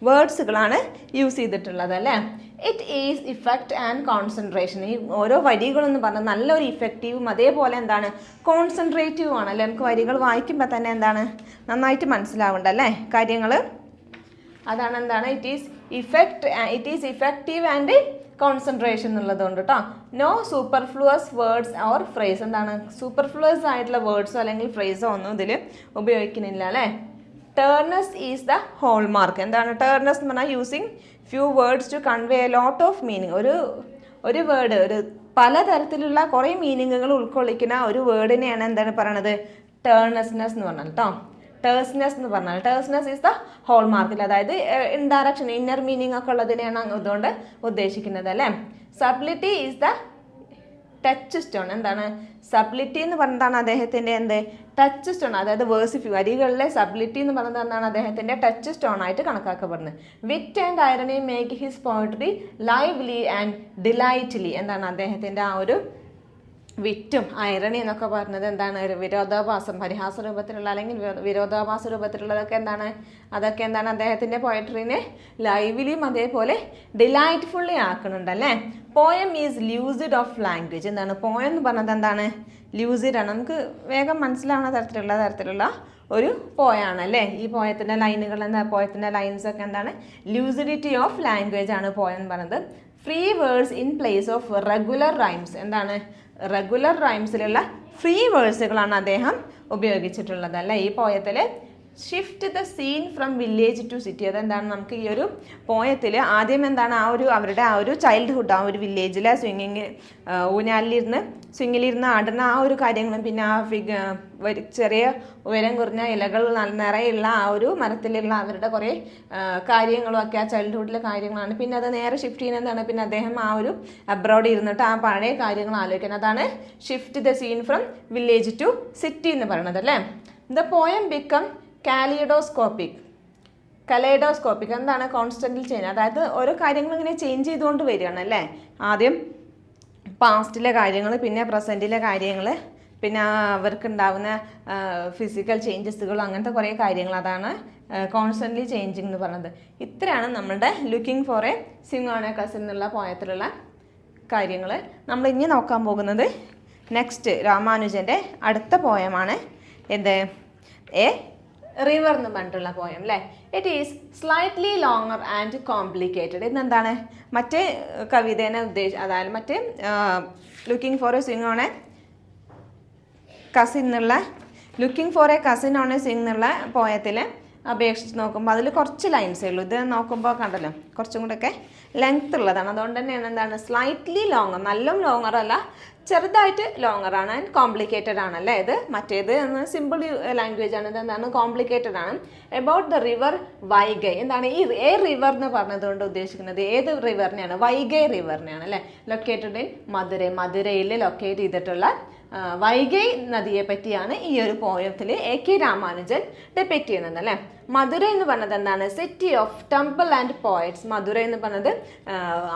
വേർഡ്സുകളാണ് യൂസ് ചെയ്തിട്ടുള്ളത് അല്ലേ. It is effect and concentration. ഈ ഓരോ വരികളെന്ന് പറഞ്ഞാൽ നല്ലൊരു ഇഫക്റ്റീവും അതേപോലെ എന്താണ് കോൺസെൻട്രേറ്റീവും ആണ് അല്ലേ. നമുക്ക് വരികൾ വായിക്കുമ്പോൾ തന്നെ എന്താണ് നന്നായിട്ട് മനസ്സിലാവുന്നുണ്ട് അല്ലേ കാര്യങ്ങൾ. അതാണ് എന്താണ് it is effective and concentration എന്നുള്ളതുകൊണ്ട് കേട്ടോ. No superfluous words or phrase. എന്താണ് സൂപ്പർഫ്ലുവസ് ആയിട്ടുള്ള വേർഡ്സോ അല്ലെങ്കിൽ ഫ്രേസോ ഒന്നും ഇതിൽ ഉപയോഗിക്കുന്നില്ല അല്ലേ. Terseness is the whole mark. എന്താണ് ടേർനെസ് എന്ന് പറഞ്ഞാൽ? Using few words to convey a lot of meaning. ഒരു വേർഡ്, ഒരു പലതരത്തിലുള്ള കുറേ മീനിങ്ങുകൾ ഉൾക്കൊള്ളിക്കുന്ന ഒരു വേർഡിനെയാണ് എന്താണ് പറയണത്? ടേർനെസ്നെസ് എന്ന് പറഞ്ഞാൽ കേട്ടോ. ടേഴ്സ്നെസ് എന്ന് പറഞ്ഞാൽ ടേഴ്സ്നെസ് ഈസ് ദ ഹോൾ മാർക്കിൽ, അതായത് ഇൻഡയറക്ഷൻ ഇന്നർ മീനിങ് ഒക്കെ ഉള്ളതിനെയാണ് അതുകൊണ്ട് ഉദ്ദേശിക്കുന്നത് അല്ലേ. സബ്ലിറ്റി ഈസ് ദ ടച്ച് സ്റ്റോൺ. എന്താണ് സബ്ലിറ്റി എന്ന് പറഞ്ഞതാണ് അദ്ദേഹത്തിൻ്റെ എന്ത് ടച്ച് സ്റ്റോൺ, അതായത് വരികളിലെ സബ്ലിറ്റി എന്ന് പറയുന്നത് എന്താണ് അദ്ദേഹത്തിൻ്റെ ടച്ച് സ്റ്റോൺ ആയിട്ട് കണക്കാക്കപ്പെടുന്നത്. Wit and irony make his poetry lively and delightly. എന്താണ് അദ്ദേഹത്തിൻ്റെ ആ ഒരു വിറ്റും ഐറണി എന്നൊക്കെ പറഞ്ഞത് എന്താണ്? ഒരു വിരോധാഭാസം, പരിഹാസ രൂപത്തിലുള്ള അല്ലെങ്കിൽ വിരോധാഭാസ രൂപത്തിലുള്ളതൊക്കെ എന്താണ്? അതൊക്കെ എന്താണ് അദ്ദേഹത്തിൻ്റെ പോയട്രീനെ ലൈവ്ലിയും അതേപോലെ ഡിലൈറ്റ്ഫുള്ളി ആക്കുന്നുണ്ടല്ലേ. Poem is lucid of language. എന്താണ് പോയം എന്ന് പറഞ്ഞത്? എന്താണ് ലൂസിഡ് ആണ്, നമുക്ക് വേഗം മനസ്സിലാവുന്ന തരത്തിലുള്ള ഒരു പോയാണ് അല്ലേ. ഈ പോയത്തിൻ്റെ ലൈനുകൾ പോയത്തിൻ്റെ ലൈൻസ് ഒക്കെ എന്താണ്? ലൂസിഡിറ്റി ഓഫ് ലാംഗ്വേജ് ആണ് പോയം എന്ന് പറയുന്നത്. Free words in place of regular rhymes. എന്താണ് റെഗുലർ റൈംസിലുള്ള ഫ്രീ വേഴ്സുകളാണ് അദ്ദേഹം ഉപയോഗിച്ചിട്ടുള്ളത് അല്ലേ. ഈ പോയത്തിൽ shift the scene from village to city. അതെന്താണ് നമുക്ക് ഈ ഒരു പോയത്തിൽ ആദ്യം എന്താണ് അവരുടെ ആ ഒരു ചൈൽഡ്ഹുഡ്, ആ ഒരു വില്ലേജിലെ സ്വിങ്ങിലിരുന്ന് ആടുന്ന ആ ഒരു കാര്യങ്ങളും, പിന്നെ ആ ചെറിയ ഉയരം കുറഞ്ഞ ഇലകൾ നിറയുള്ള ആ ഒരു മരത്തിലുള്ള അവരുടെ കുറേ കാര്യങ്ങളും ഒക്കെ ആ ചൈൽഡ്ഹുഡിലെ കാര്യങ്ങളാണ്. പിന്നെ അത് നേരെ ഷിഫ്റ്റ് ചെയ്യുന്നത് എന്താണ്, പിന്നെ അദ്ദേഹം ആ ഒരു അബ്രോഡ് ഇരുന്നിട്ട് ആ പഴയ കാര്യങ്ങൾ ആലോചിക്കുന്നത്. അതാണ് shift the scene from village to city എന്ന് പറയുന്നത് അല്ലേ. The poem become kaleidoscopic. എന്താണ് കോൺസ്റ്റന്റിൽ ചേഞ്ച്, അതായത് ഓരോ കാര്യങ്ങളും ഇങ്ങനെ ചേഞ്ച് ചെയ്തുകൊണ്ട് വരികയാണ് അല്ലേ. ആദ്യം പാസ്റ്റിലെ കാര്യങ്ങൾ, പിന്നെ പ്രസൻറ്റിലെ കാര്യങ്ങൾ, പിന്നെ അവർക്കുണ്ടാവുന്ന ഫിസിക്കൽ ചേഞ്ചസുകളും അങ്ങനത്തെ കുറേ കാര്യങ്ങൾ. അതാണ് കോൺസ്റ്റന്റ്ലി ചേഞ്ചിങ് എന്ന് പറയുന്നത്. ഇത്രയാണ് നമ്മളുടെ looking for a swing on a cousin എന്നുള്ള പോയത്തിലുള്ള കാര്യങ്ങൾ. നമ്മൾ ഇനി നോക്കാൻ പോകുന്നത് നെക്സ്റ്റ് രാമാനുജൻ്റെ അടുത്ത പോയമാണ്. എന്ത്, എ റിവർ എന്ന് പറഞ്ഞിട്ടുള്ള പോയം അല്ലേ. It is slightly longer and complicated. ഇന്നെന്താണ് മറ്റേ കവിതേനെ അതായത് മറ്റേ looking for a swing on a cousin എന്നുള്ള എന്നുള്ള പോയത്തിൽ അപേക്ഷിച്ച് നോക്കുമ്പോൾ അതിൽ കുറച്ച് ലൈൻസേ ഉള്ളൂ. ഇത് നോക്കുമ്പോൾ കണ്ടല്ലോ കുറച്ചും കൂടെയൊക്കെ ലെങ്ത് ഉള്ളതാണ്. അതുകൊണ്ട് തന്നെയാണ് എന്താണ് സ്ലൈറ്റ്ലി ലോങ്ങർ, നല്ല ലോങ്ങർ അല്ല, ചെറുതായിട്ട് ലോങ്ങർ ആണ്. ആൻഡ് കോംപ്ലിക്കേറ്റഡ് ആണല്ലേ ഇത്. മറ്റേത് സിമ്പിൾ ലാംഗ്വേജ് ആണ്, ഇത് എന്താണ് കോംപ്ലിക്കേറ്റഡ് ആണ്. About the river Vaigai. എന്താണ് ഈ റിവർ എന്ന് പറഞ്ഞതുകൊണ്ട് ഉദ്ദേശിക്കുന്നത് ഏത് റിവറിനെയാണ്? വൈഗൈ റിവറിനെയാണ് അല്ലേ. ലൊക്കേറ്റഡ് ഇൻ മധുരയിൽ ലൊക്കേറ്റ് ചെയ്തിട്ടുള്ള വൈഗൈ നദിയെ പറ്റിയാണ് ഈ ഒരു പോയത്തിൽ AK രാമാനുജൻ ഡെപിക്റ്റ് ചെയ്യുന്നത് അല്ലേ. മധുര എന്ന് പറഞ്ഞത് എന്താണ്? City of temple and poets. Madurai എന്ന് പറഞ്ഞത്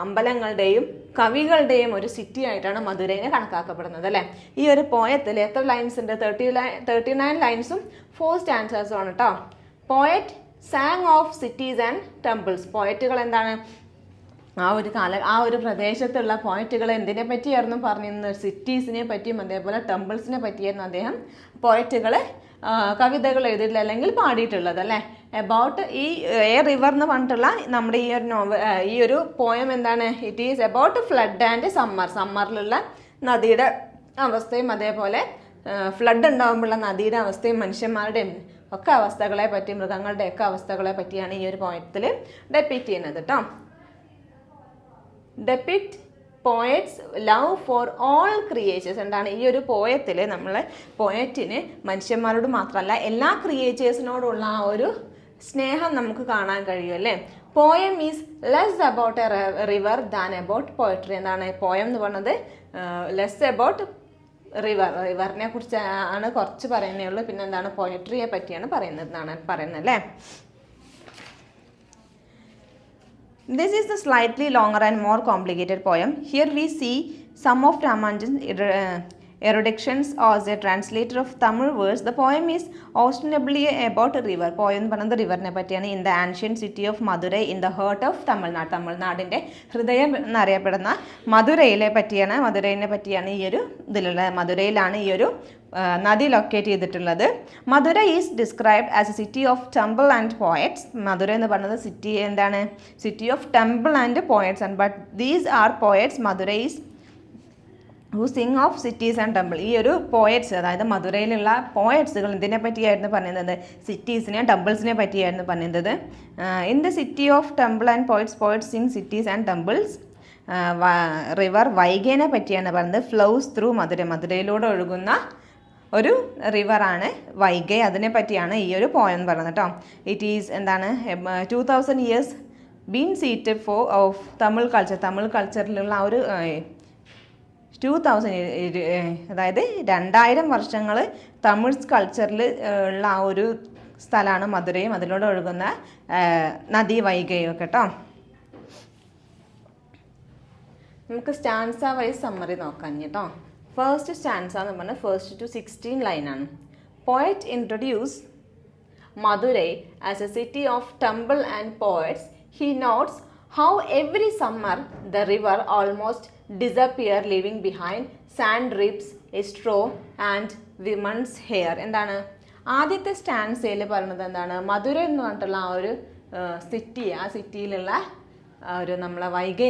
അമ്പലങ്ങളുടെയും കവികളുടെയും ഒരു സിറ്റി ആയിട്ടാണ് മധുരയെ കണക്കാക്കപ്പെടുന്നത് അല്ലേ. ഈ ഒരു പോയത്തിൽ എത്ര ലൈൻസ് ഉണ്ട്? 39 ലൈൻസും 4 സ്റ്റാൻസേഴ്സും ആണ് കേട്ടോ. Poet song of cities and temples. പോയറ്റുകൾ എന്താണ് ആ ഒരു പ്രദേശത്തുള്ള പോയറ്റുകൾ എന്തിനെ പറ്റിയായിരുന്നു പറഞ്ഞിരുന്നത്? സിറ്റീസിനെ പറ്റിയും അതേപോലെ ടെമ്പിൾസിനെ പറ്റിയായിരുന്നു അദ്ദേഹം പോയറ്റുകൾ കവിതകൾ എഴുതിയിട്ടില്ല അല്ലെങ്കിൽ പാടിയിട്ടുള്ളത് അല്ലേ. എബൌട്ട് ഈ റിവർ എന്ന് പറഞ്ഞിട്ടുള്ള നമ്മുടെ ഈ ഒരു പോയം എന്താണ്? It is about flood and സമ്മറിലുള്ള നദിയുടെ അവസ്ഥയും അതേപോലെ ഫ്ലഡ് ഉണ്ടാകുമ്പോഴുള്ള നദിയുടെ അവസ്ഥയും മനുഷ്യന്മാരുടെയും ഒക്കെ അവസ്ഥകളെ പറ്റി, മൃഗങ്ങളുടെ ഒക്കെ അവസ്ഥകളെ പറ്റിയാണ് ഈ ഒരു പോയത്തിൽ ഡെപിക്റ്റ് ചെയ്യുന്നത് കേട്ടോ. ഡെപിക്റ്റ് poets love for all creatures. എന്താണ് ഈ ഒരു പോയത്തിൽ നമ്മൾ പോയറ്റിന് മനുഷ്യന്മാരോട് മാത്രമല്ല എല്ലാ ക്രിയേച്ചേഴ്സിനോടുള്ള ആ ഒരു സ്നേഹം നമുക്ക് കാണാൻ കഴിയും അല്ലേ. Poem is less about A river than about poetry. എന്താണ് പോയം എന്ന് പറഞ്ഞത് ലെസ് അബൌട്ട് റിവറിനെ കുറിച്ച് ആണ് കുറച്ച് പറയുന്നേ ഉള്ളൂ. പിന്നെ എന്താണ് പോയട്രിയെ പറ്റിയാണ് പറയുന്നത് അല്ലേ. This is the slightly longer and more complicated poem. Here we see some of Ramanujan's eruditions as a translator of Tamil verse. The poem is ostensibly about a river. Poem പറഞ്ഞത് റിവറിനെ പറ്റിയാണ്. In the ancient city of Madurai in the heart of Tamil Nadu. തമിഴ്നാടിൻ്റെ ഹൃദയം എന്നറിയപ്പെടുന്ന മധുരയിനെ പറ്റിയാണ് ഈ ഒരു ഇതിലുള്ള. മധുരയിലാണ് ഈ ഒരു നദി ലൊക്കേറ്റ് ചെയ്തിട്ടുള്ളത്. Madurai is described as a city of temple and poets. Madurai എന്ന് പറയുന്നത് സിറ്റി എന്താണ്? City of temple and poets ആണ്. But these are poets. Madurai is who sing of cities and temple. ഈ ഒരു പോയറ്റ്സ് അതായത് മധുരയിലുള്ള പോയറ്റ്സുകൾ ഇതിനെ പറ്റിയായിരുന്നു പറയുന്നത്, സിറ്റീസിനെയും ടെമ്പിൾസിനെ പറ്റിയായിരുന്നു പറയുന്നത്. In the city of temple and poets sing cities and temples. River വൈഗേനെ പറ്റിയാണ് പറയുന്നത്. ഫ്ലോസ് ത്രൂ മധുരയിലൂടെ ഒഴുകുന്ന ഒരു റിവറാണ് വൈഗൈ. അതിനെ പറ്റിയാണ് ഈ ഒരു പോയം എന്ന് പറയുന്നത് കേട്ടോ. ഇറ്റ് ഈസ് എന്താണ് 2000 years been seated for of Tamil കൾച്ചറിലുള്ള ആ ഒരു 2000 അതായത് 2000 വർഷങ്ങൾ തമിഴ് കൾച്ചറിൽ ഉള്ള ആ ഒരു സ്ഥലമാണ് മധുരയും അതിലൂടെ ഒഴുകുന്ന നദി വൈഗൈയും ഒക്കെ കേട്ടോ. നമുക്ക് സ്റ്റാൻസ വൈസ് സമ്മറി നോക്കാം കേട്ടോ. ഫസ്റ്റ് സ്റ്റാൻസ എന്ന് പറഞ്ഞാൽ 1st to 16 ലൈനാണ്. Poet introduce Madurai as a city of temple and poets. He notes how every summer the river almost disappear living behind sand ribs, straw and women's hair. എന്താണ് ആദ്യത്തെ സ്റ്റാൻസയിൽ പറയുന്നത്? എന്താണ് മധുര എന്ന് പറഞ്ഞിട്ടുള്ള ആ ഒരു സിറ്റി, ആ സിറ്റിയിലുള്ള ഒരു നമ്മളെ വൈഗൈ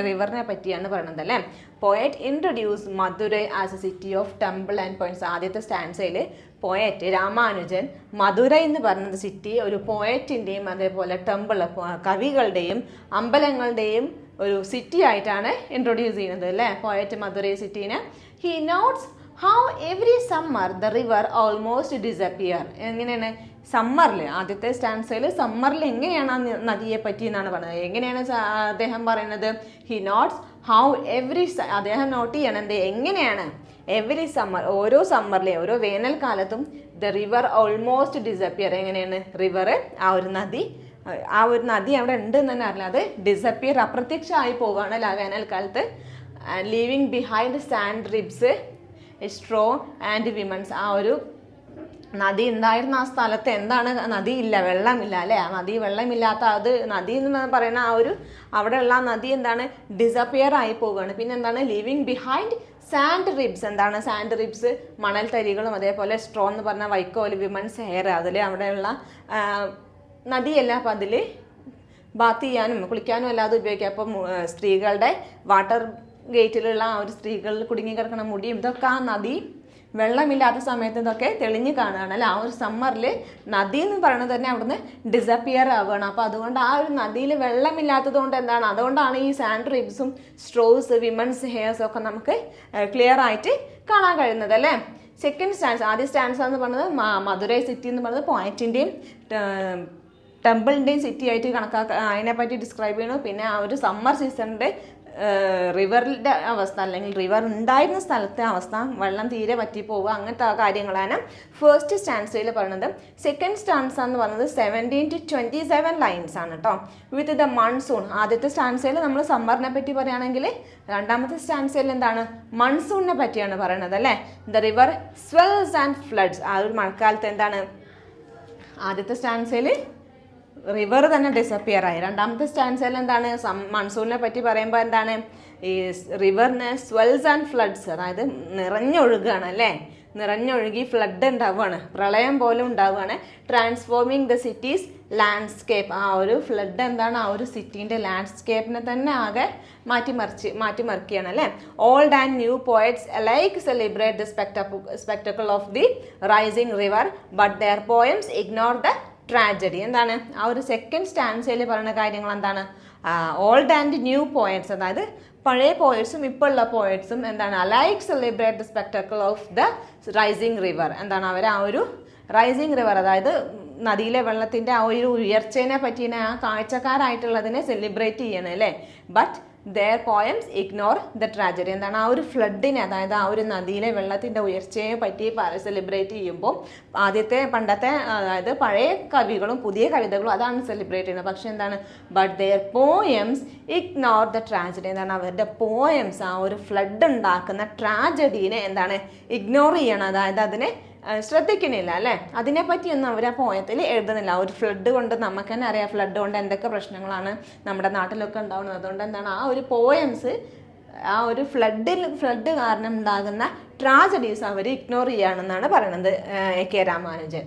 റിവറിനെ പറ്റിയാണ് പറയുന്നത് അല്ലേ. Poet introduce Madurai as a city of temple and points. ആദ്യത്തെ സ്റ്റാൻസയിൽ പോയറ്റ് രാമാനുജൻ മധുരൈ എന്ന് പറയുന്നത് സിറ്റി ഒരു പോയറ്റിൻ്റെയും അതേപോലെ ടെമ്പിൾ കവികളുടെയും അമ്പലങ്ങളുടെയും ഒരു സിറ്റി ആയിട്ടാണ് ഇൻട്രൊഡ്യൂസ് ചെയ്യുന്നത് അല്ലേ പോയറ്റ് മധുരൈ സിറ്റീനെ. He notes how every summer the river almost disappear. എങ്ങനെയാണ് സമ്മറിൽ, ആദ്യത്തെ സ്റ്റാൻസയിൽ സമ്മറിൽ എങ്ങനെയാണ് ആ നദിയെ പറ്റി എന്നാണ് പറയുന്നത്. എങ്ങനെയാണ് അദ്ദേഹം പറയുന്നത്? ഹി നോട്ട്സ് ഹൗ എവറി, അദ്ദേഹം നോട്ട് ചെയ്യണം എന്ത്, എങ്ങനെയാണ് എവറി സമ്മർ, ഓരോ സമ്മറിലെ ഓരോ വേനൽക്കാലത്തും ദ റിവർ ഓൾമോസ്റ്റ് ഡിസപ്പിയർ. എങ്ങനെയാണ് റിവർ, ആ ഒരു നദി അവിടെ ഉണ്ട് എന്ന് തന്നെ അറിയില്ല, അത് ഡിസപ്പിയർ, അപ്രത്യക്ഷമായി പോവുകയാണ് ആ വേനൽക്കാലത്ത്. Leaving behind sand ribs straw and women's. ആ ഒരു നദി ഉണ്ടായിരുന്ന ആ സ്ഥലത്ത് എന്താണ്, നദിയില്ല, വെള്ളമില്ല അല്ലേ. ആ നദി വെള്ളമില്ലാത്ത അത് നദി എന്ന് പറയുന്ന ആ ഒരു അവിടെയുള്ള ആ നദി എന്താണ്, ഡിസപ്പിയർ ആയി പോവുകയാണ്. പിന്നെ എന്താണ്, ലിവിങ് ബിഹൈൻഡ് സാൻഡ് റിബ്സ്. എന്താണ് സാൻഡ് റിബ്സ്? മണൽ തരികളും അതേപോലെ സ്ട്രോ എന്ന് പറഞ്ഞ വൈക്കോല്, വിമൻസ് ഹെയർ, അതിൽ അവിടെയുള്ള നദിയല്ല. അപ്പം അതിൽ ബാത്ത് ചെയ്യാനും കുളിക്കാനും അല്ലാതെ ഉപയോഗിക്കാം. അപ്പം സ്ത്രീകളുടെ വാട്ടർ ഗേറ്റിലുള്ള ആ ഒരു സ്ത്രീകൾ കുടുങ്ങിക്കിടക്കുന്ന മുടിയും ഇതൊക്കെ ആ നദി വെള്ളമില്ലാത്ത സമയത്ത് ഇതൊക്കെ തെളിഞ്ഞ് കാണുകയാണ് അല്ലേ. ആ ഒരു സമ്മറിൽ നദി എന്ന് പറയുന്നത് തന്നെ അവിടുന്ന് ഡിസപ്പിയർ ആവുകയാണ്. അപ്പോൾ അതുകൊണ്ട് ആ ഒരു നദിയിൽ വെള്ളമില്ലാത്തത് കൊണ്ട് എന്താണ്, അതുകൊണ്ടാണ് ഈ സാൻഡ് റിബ്സും സ്ട്രോസ് വിമൻസ് ഹെയർസും ഒക്കെ നമുക്ക് ക്ലിയർ ആയിട്ട് കാണാൻ കഴിയുന്നത് അല്ലേ. സെക്കൻഡ് സ്റ്റാൻസ്, ആദ്യ സ്റ്റാൻസ് എന്ന് പറയുന്നത് മധുരൈ സിറ്റി എന്ന് പറയുന്നത് പോയറ്റിൻ്റെയും ടെമ്പിളിൻ്റെയും സിറ്റി ആയിട്ട് അതിനെപ്പറ്റി ഡിസ്ക്രൈബ് ചെയ്യണു. പിന്നെ ആ ഒരു സമ്മർ സീസണിൻ്റെ റിവറിൻ്റെ അവസ്ഥ, അല്ലെങ്കിൽ റിവർ ഉണ്ടായിരുന്ന സ്ഥലത്തെ അവസ്ഥ, വെള്ളം തീരെ വറ്റിപ്പോവുക, അങ്ങനത്തെ കാര്യങ്ങളാണ് ഫസ്റ്റ് സ്റ്റാൻസയിൽ പറയുന്നത്. സെക്കൻഡ് സ്റ്റാൻസ എന്ന് പറയുന്നത് 17 to 27 ലൈൻസ് ആണ് കേട്ടോ. With the monsoon. ആദ്യത്തെ സ്റ്റാൻസയിൽ നമ്മൾ സമ്മറിനെ പറ്റി പറയുകയാണെങ്കിൽ രണ്ടാമത്തെ സ്റ്റാൻസയിൽ എന്താണ്, മൺസൂണിനെ പറ്റിയാണ് പറയുന്നത് അല്ലേ. The river സ്വെൽസ് and floods. ആ ഒരു മഴക്കാലത്ത് എന്താണ്, ആദ്യത്തെ സ്റ്റാൻസയിൽ റിവർ തന്നെ ഡിസപ്പിയർ ആയി. രണ്ടാമത്തെ സ്റ്റാൻസയിൽ എന്താണ്, മൺസൂണിനെ പറ്റി പറയുമ്പോൾ എന്താണ്, ഈ റിവറിന് സ്വെൽസ് ആൻഡ് ഫ്ലഡ്സ്, അതായത് നിറഞ്ഞൊഴുകുകയാണ് അല്ലേ, നിറഞ്ഞൊഴുകി ഫ്ലഡ് ഉണ്ടാവുകയാണ്, പ്രളയം പോലും ഉണ്ടാവുകയാണ്. Transforming the cities landscape. ആ ഒരു ഫ്ലഡ് എന്താണ്, ആ ഒരു സിറ്റീൻ്റെ ലാൻഡ്സ്കേപ്പിനെ തന്നെ ആകെ മാറ്റിമറിക്കുകയാണ് അല്ലേ. Old and new poets alike celebrate the spectacle of the rising river but their poems ignore the tragedy. എന്താണ് ആ ഒരു സെക്കൻഡ് സ്റ്റാൻസയിൽ പറയുന്ന കാര്യങ്ങൾ എന്താണ്, ഓൾഡ് ആൻഡ് ന്യൂ പോയറ്റ്സ്, അതായത് പഴയ പോയറ്റ്സും ഇപ്പോൾ ഉള്ള പോയറ്റ്സും എന്താണ്, alike celebrate the spectacle of the rising river. എന്താണ് അവർ ആ ഒരു റൈസിങ് റിവർ, അതായത് നദിയിലെ വെള്ളത്തിൻ്റെ ആ ഒരു ഉയർച്ചേനെ പറ്റിയ ആ കാഴ്ചക്കാരായിട്ടുള്ളതിനെ സെലിബ്രേറ്റ് ചെയ്യണം അല്ലേ. But their poems ignore the tragedy. എന്താണ് ആ ഒരു ഫ്ലഡിനെ, അതായത് ആ ഒരു നദിയിലെ വെള്ളത്തിൻ്റെ ഉയർച്ചയെ പറ്റി സെലിബ്രേറ്റ് ചെയ്യുമ്പോൾ പണ്ടത്തെ അതായത് പഴയ കവികളും പുതിയ കവിതകളും അതാണ് സെലിബ്രേറ്റ് ചെയ്യുന്നത്. പക്ഷെ എന്താണ്, but their poems ignore the tragedy. എന്താണ് അവരുടെ പോയംസ് ആ ഒരു ഫ്ലഡ് ഉണ്ടാക്കുന്ന ട്രാജഡീനെ എന്താണ് ഇഗ്നോർ ചെയ്യണം, അതായത് അതിനെ ശ്രദ്ധിക്കുന്നില്ല അല്ലേ. അതിനെപ്പറ്റിയൊന്നും അവർ ആ പോയത്തിൽ എഴുതുന്നില്ല. ഒരു ഫ്ലഡ് കൊണ്ട് നമുക്ക് തന്നെ അറിയാം ഫ്ലഡ് കൊണ്ട് എന്തൊക്കെ പ്രശ്നങ്ങളാണ് നമ്മുടെ നാട്ടിലൊക്കെ ഉണ്ടാവുന്നത്. അതുകൊണ്ട് എന്താണ് ആ ഒരു പോയംസ് ആ ഒരു ഫ്ലഡ് കാരണം ഉണ്ടാകുന്ന ട്രാജഡീസ് അവർ ഇഗ്നോർ ചെയ്യുകയാണെന്നാണ് പറയുന്നത് K Ramanujan.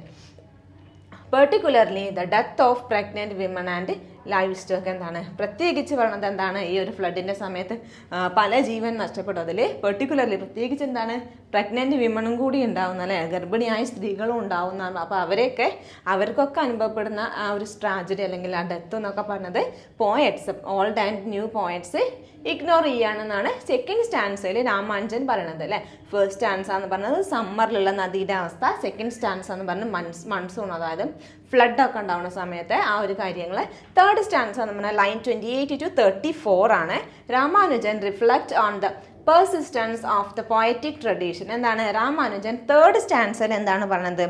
Particularly the death of pregnant women and live stock. എന്താണ് പ്രത്യേകിച്ച് പറയുന്നത്, എന്താണ് ഈ ഒരു ഫ്ലഡിൻ്റെ സമയത്ത് പല ജീവൻ നഷ്ടപ്പെട്ടു. അതിൽ പെർട്ടിക്കുലർലി പ്രത്യേകിച്ച് എന്താണ് പ്രഗ്നൻറ്റ് വിമണും കൂടി ഉണ്ടാവുന്ന അല്ലേ, ഗർഭിണിയായ സ്ത്രീകളും ഉണ്ടാവുന്നതാണ്. അപ്പോൾ അവർക്കൊക്കെ അനുഭവപ്പെടുന്ന ആ ഒരു ട്രാജഡി അല്ലെങ്കിൽ ആ ഡെത്ത് എന്നൊക്കെ പറഞ്ഞത് poets, old and new poets ignore ചെയ്യുകയാണെന്നാണ് സെക്കൻഡ് സ്റ്റാൻസയിൽ രാമാനുജൻ പറയണത് അല്ലേ. ഫസ്റ്റ് സ്റ്റാൻസ എന്ന് പറഞ്ഞത് സമ്മറിലുള്ള നദിയുടെ അവസ്ഥ, സെക്കൻഡ് സ്റ്റാൻസ എന്ന് പറഞ്ഞത് മൺസൂൺ, അതായത് ഫ്ലഡൊക്കെ ഉണ്ടാവുന്ന സമയത്ത് ആ ഒരു കാര്യങ്ങൾ. തേർഡ് സ്റ്റാൻസ എന്ന് പറഞ്ഞാൽ ലൈൻ 28 to 34 ആണ്. Ramanujan reflect on the persistence of the poetic tradition. എന്താണ് രാമാനുജൻ തേർഡ് സ്റ്റാൻസയിൽ എന്താണ് പറഞ്ഞത്,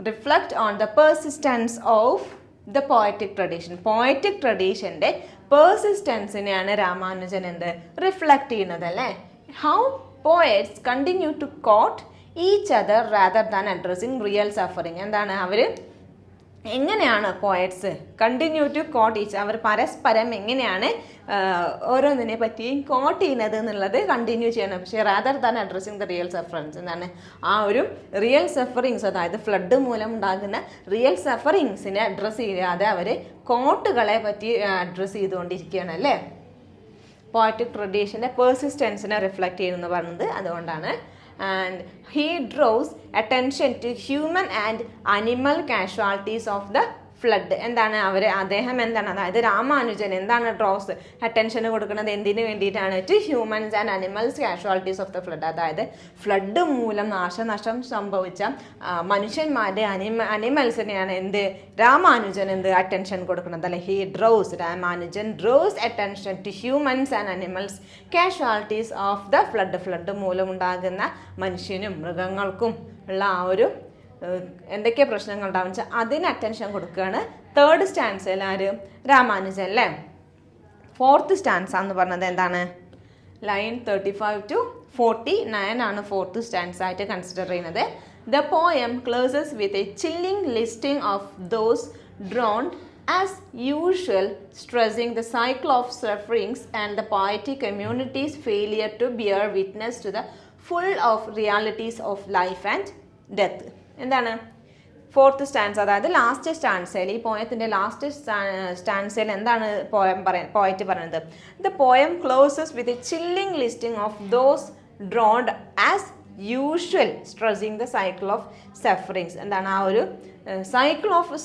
reflect on the persistence of the poetic tradition. Poetic ട്രഡീഷൻ്റെ പെർസിസ്റ്റൻസിനെയാണ് രാമാനുജൻ എന്ത് റിഫ്ലക്ട് ചെയ്യുന്നത് അല്ലേ. How poets continue to quote each other rather than addressing real suffering. എന്താണ് അവർ എങ്ങനെയാണ് poets continue to quote each, അവർ പരസ്പരം എങ്ങനെയാണ് ഓരോന്നിനെ പറ്റിയും കോട്ട് ചെയ്യുന്നത് എന്നുള്ളത് കണ്ടിന്യൂ ചെയ്യണം. പക്ഷേ rather than addressing the real sufferings, എന്താണ് ആ ഒരു റിയൽ സഫറിങ്സ്, അതായത് ഫ്ലഡ് മൂലം ഉണ്ടാകുന്ന റിയൽ സഫറിങ്സിനെ അഡ്രസ്സ് ചെയ്യാതെ അവർ കോട്ടുകളെ പറ്റി അഡ്രസ്സ് ചെയ്തുകൊണ്ടിരിക്കുകയാണ് അല്ലേ. പോയറ്റിക് ട്രഡീഷൻ്റെ പെർസിസ്റ്റൻസിനെ റിഫ്ലക്റ്റ് ചെയ്യുമെന്ന് പറയുന്നത് അതുകൊണ്ടാണ്. And he draws attention to human and animal casualties of the flood. എന്താണ് അദ്ദേഹം എന്താണ്, അതായത് രാമാനുജൻ എന്താണ് ഡ്രോസ് അറ്റൻഷൻ കൊടുക്കുന്നത് എന്തിനു വേണ്ടിയിട്ടാണ്? To humans and animals casualties of the flood, അതായത് ഫ്ലഡ് മൂലം നാശനഷ്ടം സംഭവിച്ച മനുഷ്യന്മാരുടെ അനിമൽസിനെയാണ് രാമാനുജൻ അറ്റൻഷൻ കൊടുക്കുന്നത് അല്ലെ. He draws, Ramanujan draws attention to humans and animals casualties of the flood. Flood മൂലം ഉണ്ടാകുന്ന മനുഷ്യനും മൃഗങ്ങൾക്കും ഉള്ള ആ ഒരു എന്തൊക്കെ പ്രശ്നങ്ങൾ ഉണ്ടാവും വെച്ചാൽ അതിന് അറ്റൻഷൻ കൊടുക്കുകയാണ്. തേർഡ് സ്റ്റാൻസയിൽ ആര്? രാമാനുജൻ അല്ലേ. ഫോർത്ത് സ്റ്റാൻസ എന്ന് പറഞ്ഞത് എന്താണ്? ലൈൻ 35 to 49 ആണ് ഫോർത്ത് സ്റ്റാൻസ് ആയിട്ട് കൺസിഡർ ചെയ്യുന്നത്. The poem closes with a chilling listing of those drowned as usual, stressing the cycle of sufferings and the poetic communities failure to bear witness to the full of realities of life and death. എന്താണ് ഫോർത്ത് സ്റ്റാൻസ്, അതായത് ലാസ്റ്റ് സ്റ്റാൻസയിൽ, ഈ പോയത്തിൻ്റെ ലാസ്റ്റ് സ്റ്റാൻസയിൽ എന്താണ് പോയറ്റ് പറയുന്നത്? The poem closes with a chilling listing of those drowned as usual, stressing the cycle of sufferings. എന്താണ് ആ ഒരു സൈക്കിൾ ഓഫ്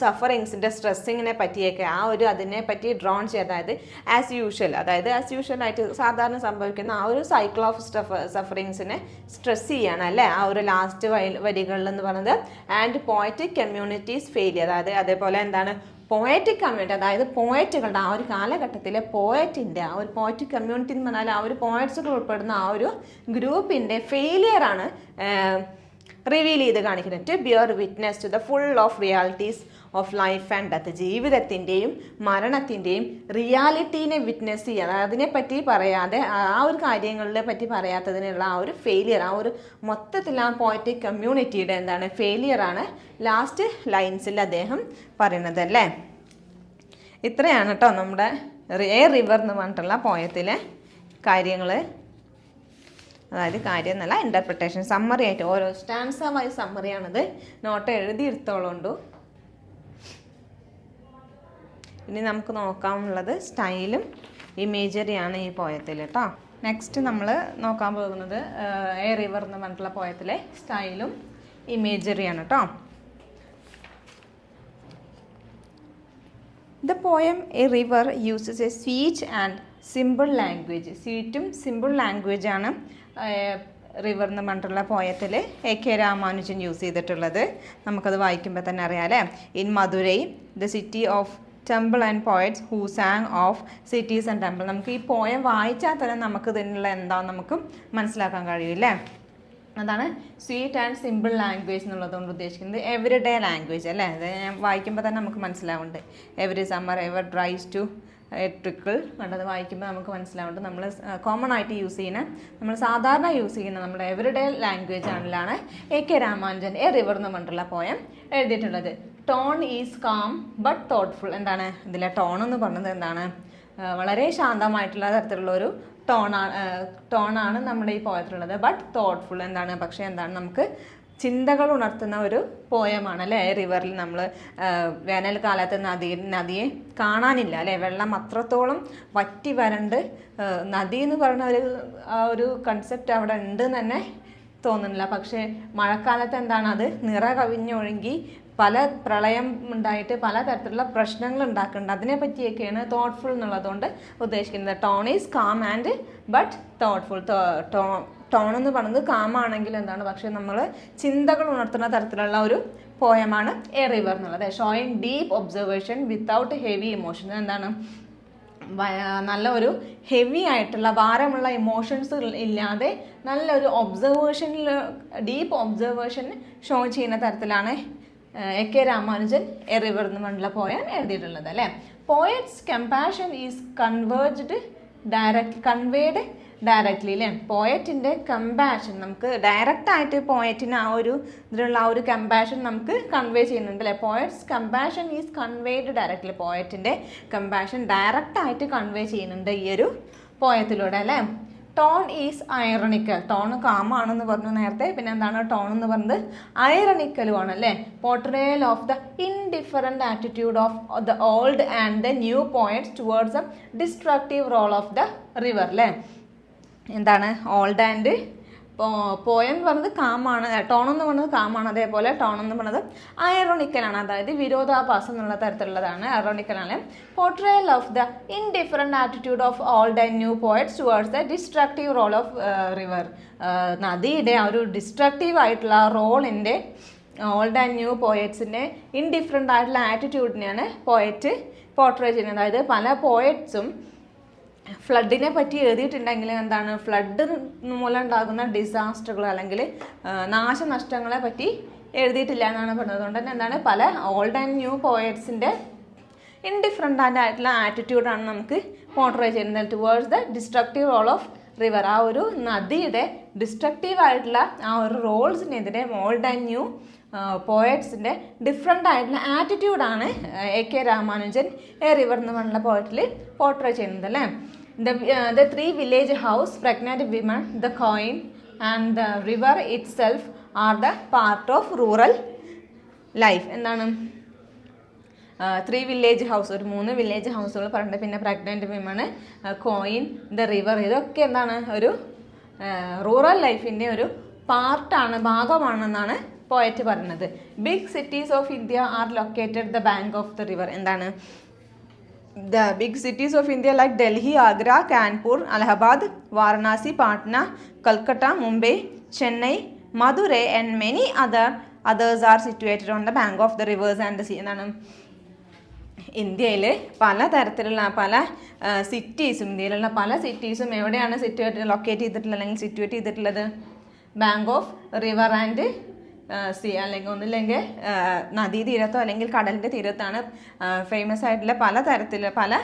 സഫറിങ്സിൻ്റെ സ്ട്രെസ്സിങ്ങിനെ പറ്റിയൊക്കെ അതിനെ പറ്റി ഡ്രോൺ ചെയ്യുക, അതായത് ആസ് യൂഷ്വൽ ആയിട്ട് സാധാരണ സംഭവിക്കുന്ന ആ ഒരു സൈക്കിൾ ഓഫ് സഫറിങ്സിനെ സ്ട്രെസ് ചെയ്യാണ് അല്ലേ ആ ഒരു ലാസ്റ്റ് വരികളിൽ എന്ന് പറയുന്നത്. ആൻഡ് പോയറ്റിക് കമ്മ്യൂണിറ്റീസ് ഫെയിലിയർ, അതേപോലെ എന്താണ് പോയറ്റിക് കമ്മ്യൂണിറ്റി, അതായത് പോയറ്റുകളുടെ ആ ഒരു കാലഘട്ടത്തിലെ പോയറ്റിൻ്റെ ആ ഒരു പോയറ്റിക് കമ്മ്യൂണിറ്റി എന്ന് പറഞ്ഞാൽ ആ ഒരു പോയറ്റ്സുകൾ ഉൾപ്പെടുന്ന ആ ഒരു ഗ്രൂപ്പിൻ്റെ ഫെയിലിയറാണ് റിവീൽ ചെയ്ത് കാണിക്കുന്നത്. To bear witness to the full of realities of life and death, ജീവിതത്തിൻ്റെയും മരണത്തിൻ്റെയും റിയാലിറ്റീനെ വിറ്റ്നസ് ചെയ്യുക, അതിനെപ്പറ്റി പറയാതെ ആ ഒരു കാര്യങ്ങളെ പറ്റി പറയാത്തതിനുള്ള ആ ഒരു ഫെയിലിയർ, ആ ഒരു മൊത്തത്തിൽ ആ പോയറ്റിക് കമ്മ്യൂണിറ്റിയുടെ എന്താണ് ഫെയിലിയറാണ് ലാസ്റ്റ് ലൈൻസിൽ അദ്ദേഹം പറയുന്നത് അല്ലേ. ഇത്രയാണ് കേട്ടോ നമ്മുടെ എ റിവർ എന്ന് പറഞ്ഞിട്ടുള്ള പോയത്തിലെ കാര്യങ്ങൾ. അതായത് കാര്യം എന്നല്ല, ഇൻ്റർപ്രിട്ടേഷൻ സമ്മറി ആയിട്ട് ഓരോ സ്റ്റാൻസ വൈസ് സമ്മറിയാണത്. നോട്ട് എഴുതിയെടുത്തോളുണ്ടു. ഇനി നമുക്ക് നോക്കാനുള്ളത് സ്റ്റൈലും ഇമേജറിയാണ് ഈ പോയത്തിൽ കേട്ടോ. നെക്സ്റ്റ് നമ്മൾ നോക്കാൻ പോകുന്നത് എ റിവർ എന്ന് പറഞ്ഞിട്ടുള്ള പോയത്തിലെ സ്റ്റൈലും ഇമേജറിയാണ് കേട്ടോ. The poem a river uses a sweet and simple language. സ്വീറ്റും സിമ്പിൾ ലാംഗ്വേജാണ് റിവർ എന്ന് പറഞ്ഞിട്ടുള്ള പോയത്തിൽ A.K. രാമാനുജൻ യൂസ് ചെയ്തിട്ടുള്ളത്. നമുക്കത് വായിക്കുമ്പോൾ തന്നെ അറിയാം അല്ലേ. In Madurai the city of temple and poets who sang of cities and temple. നമുക്ക് ഈ പോയം വായിച്ചാൽ തന്നെ നമുക്ക് ഇതിനുള്ള എന്താണെന്ന് നമുക്ക് മനസ്സിലാക്കാൻ കഴിയില്ലേ. അതാണ് സ്വീറ്റ് ആൻഡ് സിമ്പിൾ ലാംഗ്വേജ് എന്നുള്ളതുകൊണ്ട് ഉദ്ദേശിക്കുന്നത് എവറിഡേ ലാംഗ്വേജ് അല്ലേ. അത് ഞാൻ വായിക്കുമ്പോൾ തന്നെ നമുക്ക് മനസ്സിലാവുന്നുണ്ട്. Every summer ever dries to trickle കണ്ടത് വായിക്കുമ്പോൾ നമുക്ക് മനസ്സിലാവുന്നുണ്ട്. നമ്മൾ കോമൺ ആയിട്ട് യൂസ് ചെയ്യുന്ന, നമ്മൾ സാധാരണ യൂസ് ചെയ്യുന്ന നമ്മുടെ എവറിഡേ ലാംഗ്വേജ് ആണിലാണ് A.K. രാമാനുജൻ എ റിവർ എന്ന് പറഞ്ഞിട്ടുള്ള പോയം എഴുതിയിട്ടുള്ളത്. Tone is calm but thoughtful. എന്താണ് ഇതിലെ ടോൺ എന്ന് പറഞ്ഞത്? എന്താണ് വളരെ ശാന്തമായിട്ടുള്ള തരത്തിലുള്ള ഒരു ടോണാണ് നമ്മുടെ ഈ പോയത്തിലുള്ളത്. ബട്ട് തോട്ട്ഫുൾ എന്താണ്, പക്ഷേ എന്താണ് നമുക്ക് ചിന്തകൾ ഉണർത്തുന്ന ഒരു പോയമാണ് അല്ലേ. റിവറിൽ നമ്മൾ വേനൽക്കാലത്ത് നദിയെ കാണാനില്ല അല്ലേ. വെള്ളം അത്രത്തോളം വറ്റി വരണ്ട് നദി എന്ന് പറയുന്ന ഒരു കൺസെപ്റ്റ് അവിടെ ഉണ്ട് തന്നെ തോന്നുന്നില്ല. പക്ഷേ മഴക്കാലത്ത് എന്താണ് അത് നിറ കവിഞ്ഞൊഴുകി പല പ്രളയം ഉണ്ടായിട്ട് പല തരത്തിലുള്ള പ്രശ്നങ്ങൾ ഉണ്ടാക്കുന്നുണ്ട്. അതിനെ പറ്റിയൊക്കെയാണ് തോട്ട്ഫുൾ എന്നുള്ളതുകൊണ്ട് ഉദ്ദേശിക്കുന്നത്. Tone is calm and but thoughtful. Tone എന്ന് പറയുന്നത് കാമാണെങ്കിൽ എന്താണ്, പക്ഷെ നമ്മൾ ചിന്തകൾ ഉണർത്തുന്ന തരത്തിലുള്ള ഒരു പോയമാണ് എ റിവർ എന്നുള്ളത്. Showing deep observation without heavy emotion. എന്താണ് നല്ല ഒരു ഹെവി ആയിട്ടുള്ള ഭാരമുള്ള ഇമോഷൻസ് ഇല്ലാതെ നല്ലൊരു ഒബ്സർവേഷനിൽ ഡീപ്പ് ഒബ്സർവേഷൻ ഷോ ചെയ്യുന്ന തരത്തിലാണ് A.K. രാമാനുജൻ എ റിവർ എന്ന് പറഞ്ഞുള്ള പോയം എഴുതിയിട്ടുള്ളത് അല്ലേ. Poets compassion is converted directly അല്ലേ. പോയറ്റിൻ്റെ കമ്പാഷൻ നമുക്ക് ഡയറക്റ്റായിട്ട് പോയറ്റിന് ആ ഒരു ഇതിലുള്ള ആ ഒരു കമ്പാഷൻ നമുക്ക് കൺവേ ചെയ്യുന്നുണ്ട് അല്ലേ. Poets compassion is conveyed directly. പോയറ്റിൻ്റെ കമ്പാഷൻ ഡയറക്റ്റായിട്ട് കൺവേ ചെയ്യുന്നുണ്ട് ഈ ഒരു പോയത്തിലൂടെ അല്ലേ. Tone is ironical. ടോൺ കാമാണെന്ന് പറഞ്ഞു നേരത്തെ. പിന്നെ എന്താണ് ടോൺ എന്ന് പറഞ്ഞത്? ഐറണിക്കലുമാണ് അല്ലേ. Portrayal of the indifferent attitude of the old and the new poets towards a destructive role of the river അല്ലേ. എന്താണ് ഓൾഡ് ആൻഡ് പോയം എന്ന് പറഞ്ഞത് കാമാണ്, ടോൺ എന്ന് പറഞ്ഞത് കാമാണ്. അതേപോലെ ടോൺ എന്ന് പറഞ്ഞത് ഐറോണിക്കലാണ്, അതായത് വിരോധാഭാസം എന്നുള്ള തരത്തിലുള്ളതാണ്. ഐറോണിക്കലാണ്. Portrayal of the indifferent attitude of old and new poets towards the destructive role of river. നദിയുടെ ആ ഒരു ഡിസ്ട്രക്റ്റീവ് ആയിട്ടുള്ള റോളിൻ്റെ ഓൾഡ് ആൻഡ് ന്യൂ പോയറ്റ്സിൻ്റെ ഇൻഡിഫറൻ്റ് ആയിട്ടുള്ള ആറ്റിറ്റ്യൂഡിനെയാണ് പോയറ്റ് പോർട്രേ ചെയ്യുന്നത്. അതായത് പല പോയറ്റ്സും ഫ്ലഡിനെ പറ്റി എഴുതിയിട്ടുണ്ടെങ്കിൽ എന്താണ് ഫ്ലഡ് മൂലം ഉണ്ടാകുന്ന ഡിസാസ്റ്ററുകൾ അല്ലെങ്കിൽ നാശനഷ്ടങ്ങളെ പറ്റി എഴുതിയിട്ടില്ല എന്നാണ് പറഞ്ഞത്. അതുകൊണ്ട് തന്നെ എന്താണ് പല ഓൾഡ് ആൻഡ് ന്യൂ പോയറ്റ്സിൻ്റെ ഇൻഡിഫറൻ്റ് ആയിട്ടുള്ള ആറ്റിറ്റ്യൂഡാണ് നമുക്ക് പോർട്രേ ചെയ്യുന്നത് towards the destructive role of river. ആ ഒരു നദിയുടെ ഡിസ്ട്രക്റ്റീവ് ആയിട്ടുള്ള ആ ഒരു റോൾസിനെതിരെ ഓൾഡ് ആൻഡ് ന്യൂ പോയറ്റ്സിൻ്റെ ഡിഫറെൻ്റ് ആയിട്ടുള്ള ആറ്റിറ്റ്യൂഡാണ് A K Ramanujan a river എന്ന് പറഞ്ഞുള്ള പോയറ്റിൽ പോർട്രേ ചെയ്യുന്നത് അല്ലേ. The 3 village house, pregnant women, the coin and the river itself are the part of rural life. എന്താണ് 3 വില്ലേജ് ഹൗസ്, ഒരു 3 വില്ലേജ് ഹൗസുകൾ പറഞ്ഞിട്ട് പിന്നെ pregnant women, coin, the river, ഇതൊക്കെ എന്താണ് ഒരു റൂറൽ ലൈഫിൻ്റെ ഒരു പാർട്ടാണ്, ഭാഗമാണെന്നാണ് പോയറ്റ് പറയുന്നത്. Big cities of India are located the bank of the river. എന്താണ് the big cities of India like Delhi, Agra, Kanpur, Allahabad, Varanasi, Patna, Calcutta, Mumbai, Chennai, Madurai and many others are situated on the bank of the rivers and the sea. എന്താണ് ഇന്ത്യയിൽ പല തരത്തിലുള്ള പല സിറ്റീസും, ഇന്ത്യയിലുള്ള പല സിറ്റീസും എവിടെയാണ് ലൊക്കേറ്റ് ചെയ്തിട്ടുള്ളത് അല്ലെങ്കിൽ സിറ്റുവേറ്റ് ചെയ്തിട്ടുള്ളത്? Bank of river and sea, അല്ലെങ്കിൽ ഒന്നില്ലെങ്കിൽ നദീതീരത്തോ അല്ലെങ്കിൽ കടലിൻ്റെ തീരത്താണ് ഫേമസ് ആയിട്ടുള്ള പല തരത്തിലുള്ള പല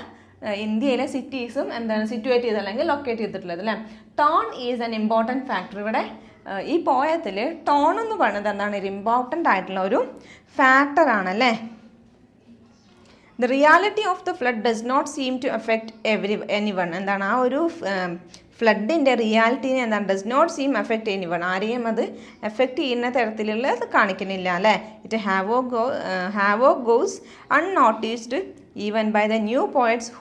ഇന്ത്യയിലെ സിറ്റീസും എന്താണ് സിറ്റുവേറ്റ് ചെയ്ത് അല്ലെങ്കിൽ ലൊക്കേറ്റ് ചെയ്തിട്ടുള്ളത് അല്ലേ. Tone is an important factor. ഇവിടെ ഈ പോയത്തിൽ ടോൺ എന്ന് പറയുന്നത് എന്താണ് ഒരു ഇമ്പോർട്ടൻ്റ് ആയിട്ടുള്ള ഒരു ഫാക്ടറാണല്ലേ. The reality of the flood does not seem to affect anyone. എന്താണ് ആ ഒരു ഫ്ലഡിൻ്റെ റിയാലിറ്റീനെ എന്താണ് does not seem affect anyone, ആരെയും അത് എഫക്റ്റ് ചെയ്യുന്ന തരത്തിലുള്ളത് കാണിക്കുന്നില്ല അല്ലേ. It however goes unnoticed even by the new poets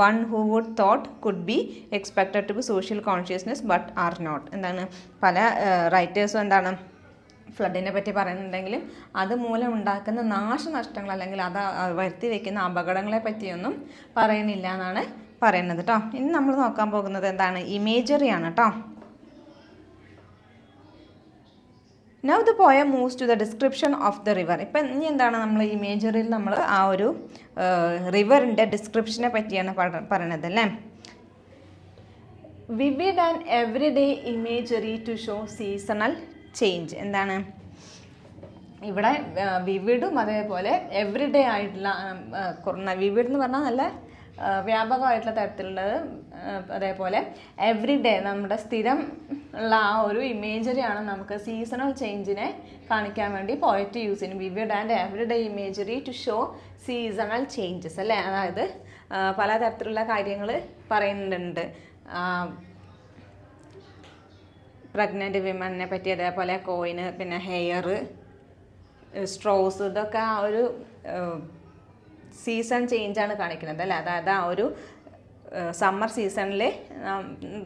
one who would thought could be expected to be social consciousness but are not. എന്താണ് പല റൈറ്റേഴ്സും എന്താണ് ഫ്ലഡിനെ പറ്റി പറയുന്നുണ്ടെങ്കിലും അതുമൂലം ഉണ്ടാക്കുന്ന നാശനഷ്ടങ്ങൾ അല്ലെങ്കിൽ അത് വരുത്തി വയ്ക്കുന്ന അപകടങ്ങളെ പറ്റിയൊന്നും പറയുന്നില്ല എന്നാണ് പറയുന്നത് കേട്ടോ. ഇനി നമ്മൾ നോക്കാൻ പോകുന്നത് എന്താണ് ഇമേജറിയാണ് കേട്ടോ. Now the poem moves to the description of the river. ഇപ്പം ഇനി എന്താണ് നമ്മൾ ഇമേജറിയിൽ നമ്മൾ ആ ഒരു റിവറിൻ്റെ ഡിസ്ക്രിപ്ഷനെ പറ്റിയാണ് പറയണത് അല്ലേ. Vivid and everyday imagery to show seasonal change. എന്താണ് ഇവിടെ വിവിഡും അതേപോലെ എവറിഡേ ആയിട്ടുള്ള വിവിഡ് എന്ന് പറഞ്ഞാൽ നല്ല വ്യാപകമായിട്ടുള്ള തരത്തിലുള്ളത്, അതേപോലെ എവറിഡേ നമ്മുടെ സ്ഥിരം ഉള്ള ആ ഒരു ഇമേജറിയാണ് നമുക്ക് സീസണൽ ചേഞ്ചിനെ കാണിക്കാൻ വേണ്ടി പോയറ്റ് യൂസ് ചെയ്യുന്നു. Vivid and everyday imagery to show seasonal changes അല്ലേ. അതായത് പലതരത്തിലുള്ള കാര്യങ്ങൾ പറയുന്നുണ്ട്. പ്രഗ്നൻറ്റ് വിമണിനെ പറ്റി, അതേപോലെ കോയിന്, പിന്നെ ഹെയർ, സ്ട്രോസ്, ഇതൊക്കെ ആ ഒരു സീസൺ ചേഞ്ചാണ് കാണിക്കുന്നത് അല്ലേ. അതായത് ആ ഒരു സമ്മർ സീസണിൽ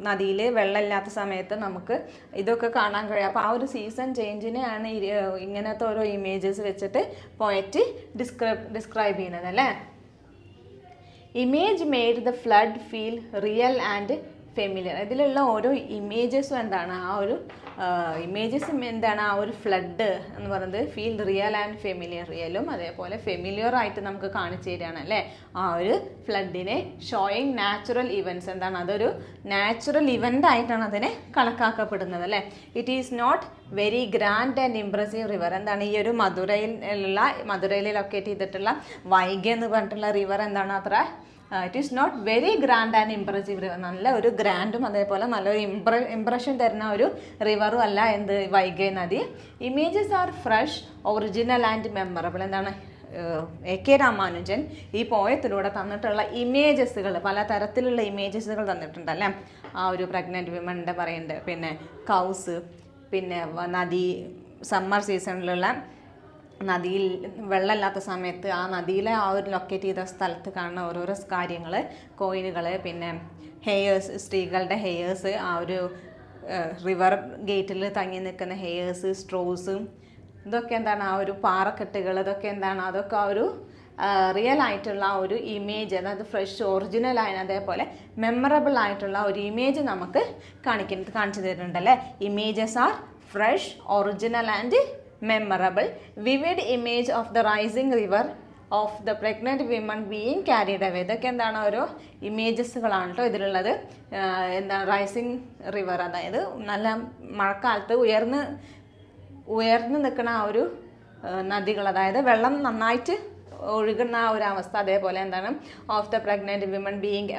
നദിയിൽ വെള്ളമില്ലാത്ത സമയത്ത് നമുക്ക് ഇതൊക്കെ കാണാൻ കഴിയും. അപ്പോൾ ആ ഒരു സീസൺ ചേഞ്ചിനെയാണ് ഇങ്ങനത്തെ ഓരോ ഇമേജസ് വെച്ചിട്ട് പോയറ്റ് ഡിസ്ക്രൈബ് ചെയ്യുന്നത് അല്ലേ. Image made the flood feel real and familiar. ഇതിലുള്ള ഓരോ ഇമേജസും എന്താണ് ആ ഒരു ഇമേജസും എന്താണ് ആ ഒരു ഫ്ലഡ് എന്ന് പറയുന്നത് ഫീൽ റിയൽ ആൻഡ് ഫെമിലിയർ. റിയലും അതേപോലെ ഫെമിലിയർ ആയിട്ട് നമുക്ക് കാണിച്ചു തരികയാണ് അല്ലേ ആ ഒരു ഫ്ലഡിനെ. ഷോയിങ് നാച്ചുറൽ ഇവൻറ്റ്സ്, എന്താണ് അതൊരു നാച്ചുറൽ ഇവൻ്റ് ആയിട്ടാണ് അതിനെ കണക്കാക്കപ്പെടുന്നത് അല്ലേ. It is not very grand and impressive river. എന്താണ് ഈ ഒരു മധുരയിൽ ലൊക്കേറ്റ് ചെയ്തിട്ടുള്ള വൈഗ എന്ന് പറഞ്ഞിട്ടുള്ള റിവർ എന്താണ് അത്ര it is not very grand and impressive river. നല്ല ഒരു ഗ്രാൻഡും അതേപോലെ നല്ലൊരു ഇംപ്രഷൻ തരുന്ന ഒരു റിവറും അല്ല എന്ത് വൈഗൈ നദി. Images are fresh, original and memorable. എന്താണ് AK രാമാനുജൻ ഈ പോയത്തിലൂടെ തന്നിട്ടുള്ള ഇമേജസുകൾ, പല തരത്തിലുള്ള ഇമേജസുകൾ തന്നിട്ടുണ്ടല്ലേ. ആ ഒരു പ്രഗ്നൻറ്റ് വിമൻ്റെ പറയുന്നുണ്ട്, പിന്നെ കൗസ്, പിന്നെ നദി, സമ്മർ സീസണിലുള്ള നദിയിൽ വെള്ളമില്ലാത്ത സമയത്ത് ആ നദിയിലെ ആ ഒരു ലൊക്കേറ്റ് ചെയ്ത സ്ഥലത്ത് കാണുന്ന ഓരോരോ കാര്യങ്ങൾ, കോയിനുകൾ, പിന്നെ ഹെയേഴ്സ്, സ്ത്രീകളുടെ ഹെയേഴ്സ്, ആ ഒരു റിവർ ഗേറ്റിൽ തങ്ങി നിൽക്കുന്ന ഹെയേഴ്സ്, സ്ട്രോസ്, ഇതൊക്കെ എന്താണ് ആ ഒരു പാറക്കെട്ടുകൾ, ഇതൊക്കെ എന്താണ് അതൊക്കെ ആ ഒരു റിയൽ ആയിട്ടുള്ള ആ ഒരു ഇമേജ്, അതായത് ഫ്രഷ് ഒറിജിനൽ ആയ അതേപോലെ മെമ്മറബിൾ ആയിട്ടുള്ള ഒരു ഇമേജ് നമുക്ക് കാണിച്ചു തരുന്നുണ്ടല്ലേ. Images are fresh, original and memorable. Vivid image of the rising river of the pregnant women being carried away. ഇതൊക്കെ എന്താണ് ഓരോ ഇമേജസുകളാണ് കേട്ടോ ഇതിലുള്ളത്. എന്താണ് റൈസിങ് റിവർ, അതായത് നല്ല മഴക്കാലത്ത് ഉയർന്ന് നിൽക്കുന്ന ആ ഒരു നദികൾ, അതായത് വെള്ളം നന്നായിട്ട് ഒഴുകുന്ന ആ ഒരു അവസ്ഥ. അതേപോലെ എന്താണ് of the pregnant women being,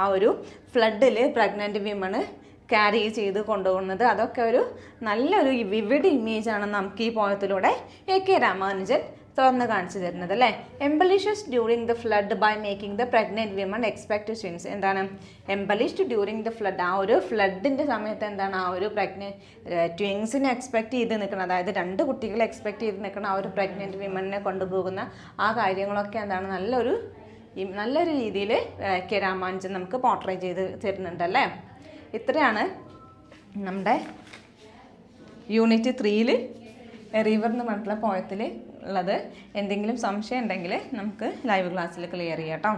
ആ ഒരു ഫ്ലഡിൽ പ്രഗ്നൻറ്റ് വിമണ് ക്യാരി ചെയ്ത് കൊണ്ടുപോകുന്നത്, അതൊക്കെ ഒരു നല്ലൊരു വിവിഡ് ഇമേജാണ് നമുക്ക് ഈ പോയത്തിലൂടെ AK രാമാനുജൻ തുറന്ന് കാണിച്ചു തരുന്നത് അല്ലേ. Embellishes during the flood by making the pregnant women expect twins. എന്താണ് എംബലിഷ്ഡ് ഡ്യൂറിങ് ദ ഫ്ലഡ്, ആ ഒരു ഫ്ലഡിൻ്റെ സമയത്ത് എന്താണ് ആ ഒരു ട്വിൻസിനെ എക്സ്പെക്ട് ചെയ്ത് നിൽക്കണം, അതായത് 2 കുട്ടികളെ എക്സ്പെക്ട് ചെയ്ത് നിൽക്കണം. ആ ഒരു പ്രഗ്നൻറ്റ് വിമണിനെ കൊണ്ടുപോകുന്ന ആ കാര്യങ്ങളൊക്കെ എന്താണ് നല്ലൊരു രീതിയിൽ AK രാമാനുജൻ നമുക്ക് പോർട്രേ ചെയ്ത് തരുന്നുണ്ടല്ലേ. ഇത്രയാണ് നമ്മുടെ യൂണിറ്റ് 3 റിവർ എന്ന് പറഞ്ഞിട്ടുള്ള പോയത്തിൽ ഉള്ളത്. എന്തെങ്കിലും സംശയം ഉണ്ടെങ്കിൽ നമുക്ക് ലൈവ് ക്ലാസ്സിൽ ക്ലിയർ ചെയ്യാം കേട്ടോ.